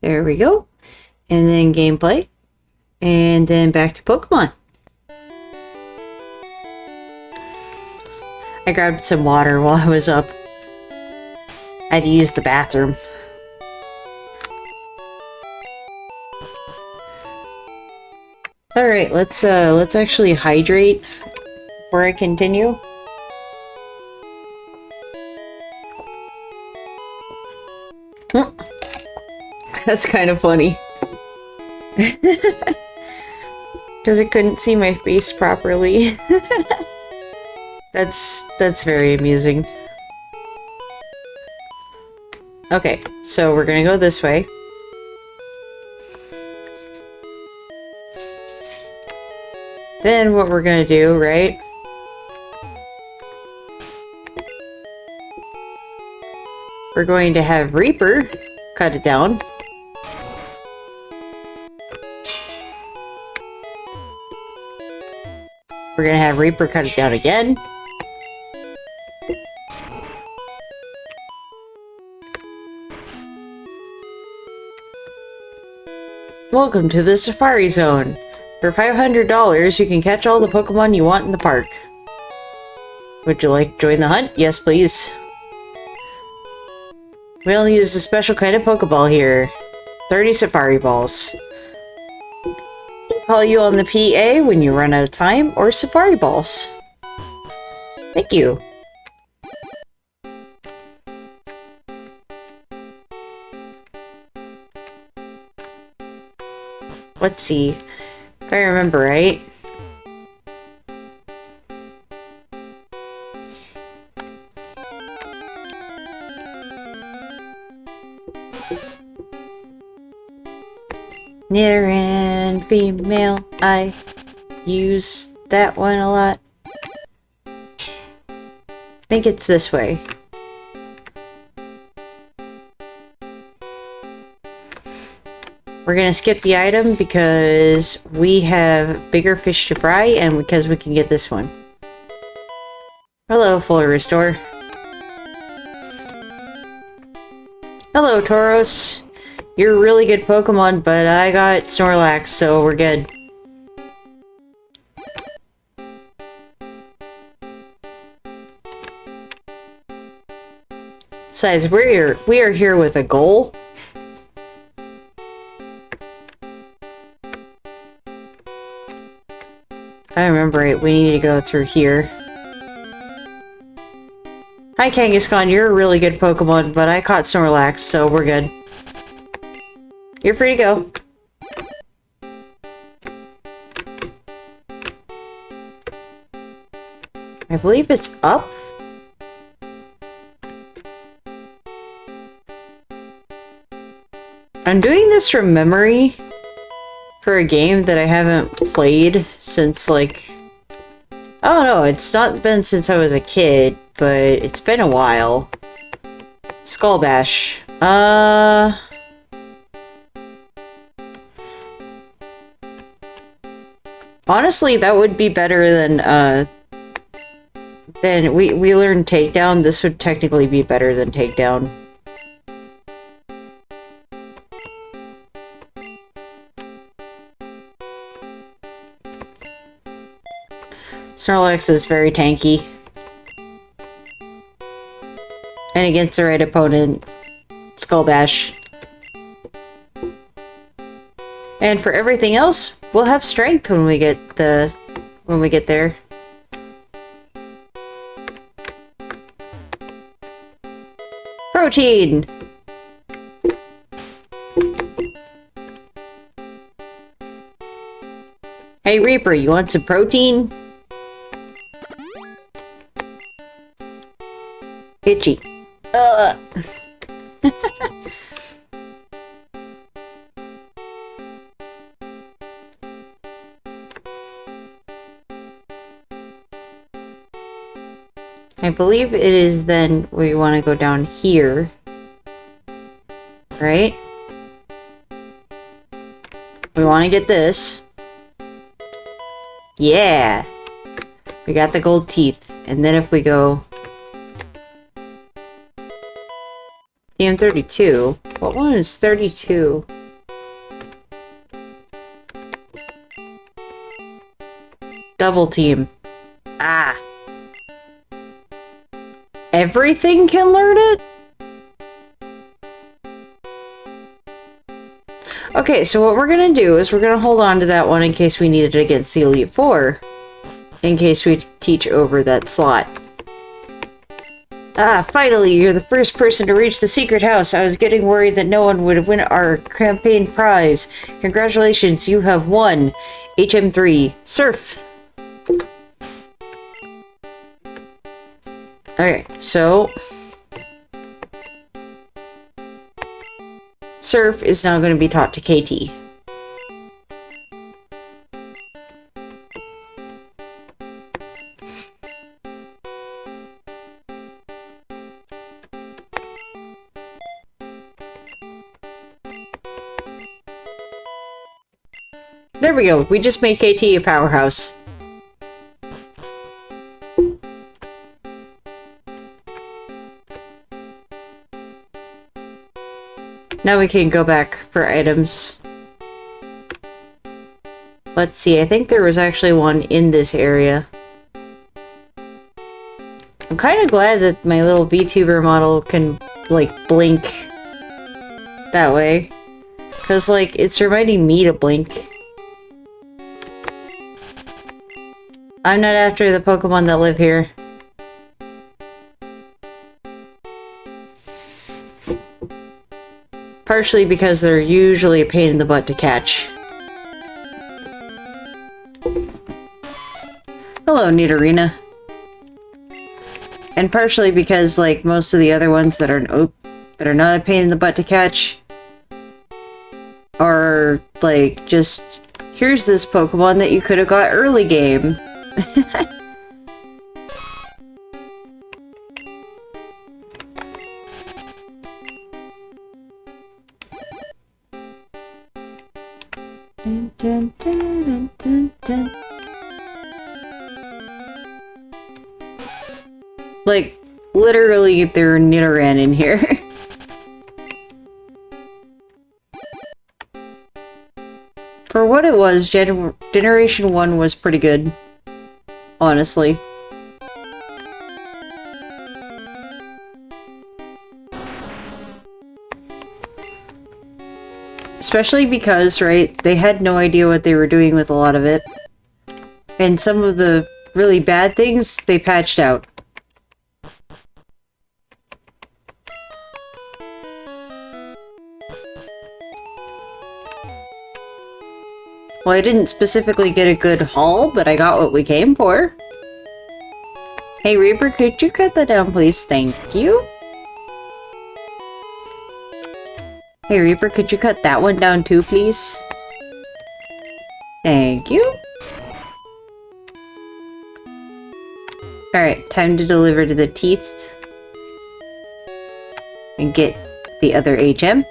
There we go. And then gameplay. And then back to Pokemon. I grabbed some water while I was up. I had to use the bathroom. Alright, let's actually hydrate before I continue. That's kind of funny. Because I couldn't see my face properly. That's very amusing. Okay, so we're gonna go this way. Then what we're gonna do, right? We're going to have Reaper cut it down. We're gonna have Reaper cut it down again. Welcome to the Safari Zone. For $500, you can catch all the Pokemon you want in the park. Would you like to join the hunt? Yes, please. We only use a special kind of Pokeball here. 30 Safari Balls. Call you on the PA when you run out of time or Safari Balls. Thank you. Let's see. If I remember right. Neither and female, I use that one a lot. I think it's this way. We're gonna skip the item because we have bigger fish to fry and because we can get this one. Hello, Fuller Restore. Hello, Tauros. You're a really good Pokemon, but I got Snorlax, so we're good. Besides, we are here with a goal. If I remember right, we need to go through here. Hi, Kangaskhan, you're a really good Pokemon, but I caught Snorlax, so we're good. You're free to go. I believe it's up. I'm doing this from memory for a game that I haven't played since, like... I don't know, it's not been since I was a kid, but it's been a while. Skull Bash. Honestly, that would be better than we learned Takedown. This would technically be better than Takedown. Snorlax is very tanky. And against the right opponent, Skull Bash. And for everything else, we'll have strength when we get there. Protein! Hey Reaper, you want some protein? Itchy. Ugh. I believe it is then we want to go down here. Right? We want to get this. Yeah! We got the gold teeth. And then if we go... EM32? What one is 32? Double team. Ah. Everything can learn it? Okay, so what we're gonna do is we're gonna hold on to that one in case we need it against the Elite Four. In case we teach over that slot. Ah, finally, you're the first person to reach the secret house. I was getting worried that no one would win our campaign prize. Congratulations, you have won HM3 Surf. Okay, so Surf is now going to be taught to KT. There we go, we just made KT a powerhouse. Now we can go back for items. Let's see, I think there was actually one in this area. I'm kind of glad that my little VTuber model can, like, blink that way. Because, like, it's reminding me to blink. I'm not after the Pokemon that live here. Partially because they're usually a pain in the butt to catch. Hello, Nidorina. And partially because, like, most of the other ones that are not a pain in the butt to catch are, like, just, here's this Pokemon that you could have got early game. Dun, dun, dun, dun. Like, literally, there are Nidoran in here. For what it was, Generation 1 was pretty good. Honestly. Especially because, right, they had no idea what they were doing with a lot of it. And some of the really bad things, they patched out. Well, I didn't specifically get a good haul, but I got what we came for. Hey, Reaper, could you cut that down, please? Thank you. Hey, Reaper, could you cut that one down too, please? Thank you. Alright, time to deliver to the teeth. And get the other HM.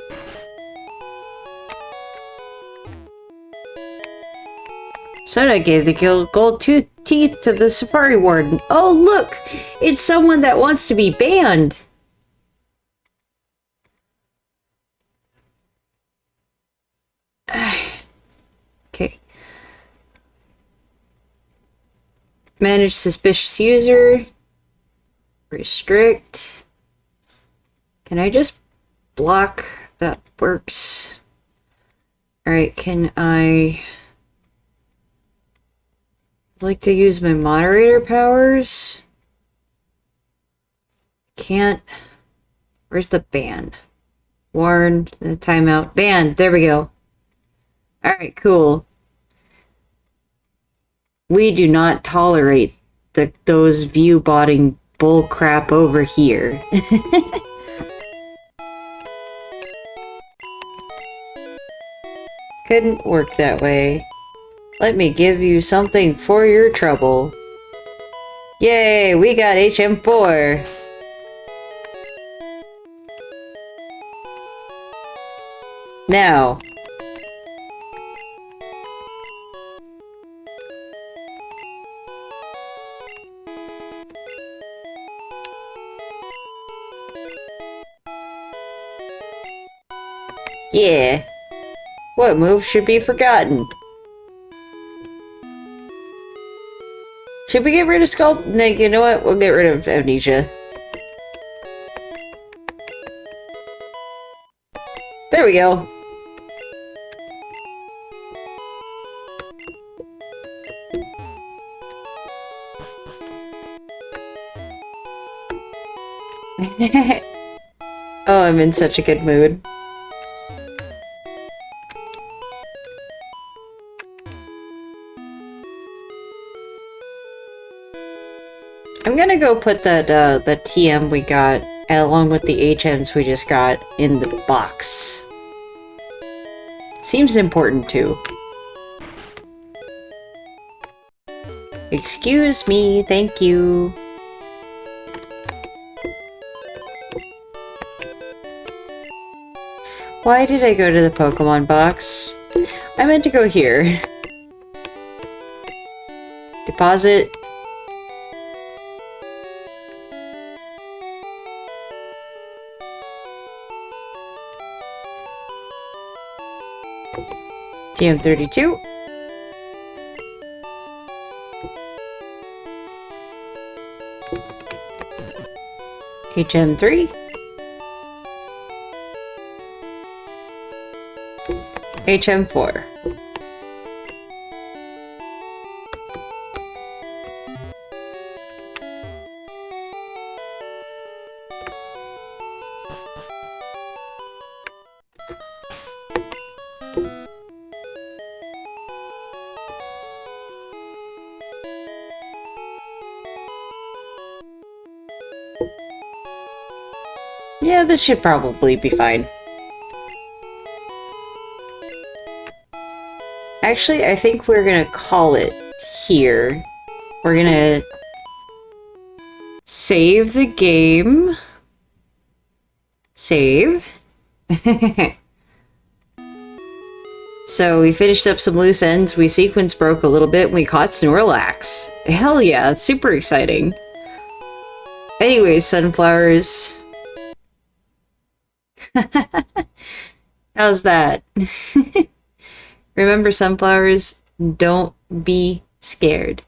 Soda gave the gold teeth to the Safari Warden. Oh, look! It's someone that wants to be banned! Okay. Manage suspicious user. Restrict. Can I just block? That works. Alright, can I... I'd like to use my moderator powers. Can't. Where's the ban? Warn, the timeout. Ban, there we go. Alright, cool. We do not tolerate those view botting bull crap over here. Couldn't work that way. Let me give you something for your trouble. Yay, we got HM4. Now. Yeah. What move should be forgotten? Should we get rid of Sculpt? No, you know what? We'll get rid of Amnesia. There we go. Oh, I'm in such a good mood. I'm gonna go put that, the TM we got, along with the HMs we just got, in the box. Seems important, too. Excuse me, thank you. Why did I go to the Pokemon box? I meant to go here. Deposit. TM32. HM3. HM4. Yeah, this should probably be fine. Actually, I think we're gonna call it here. We're gonna save the game. Save. So we finished up some loose ends, we sequence broke a little bit, and we caught Snorlax. Hell yeah, it's super exciting. Anyways, sunflowers. How's that? Remember, sunflowers, don't be scared.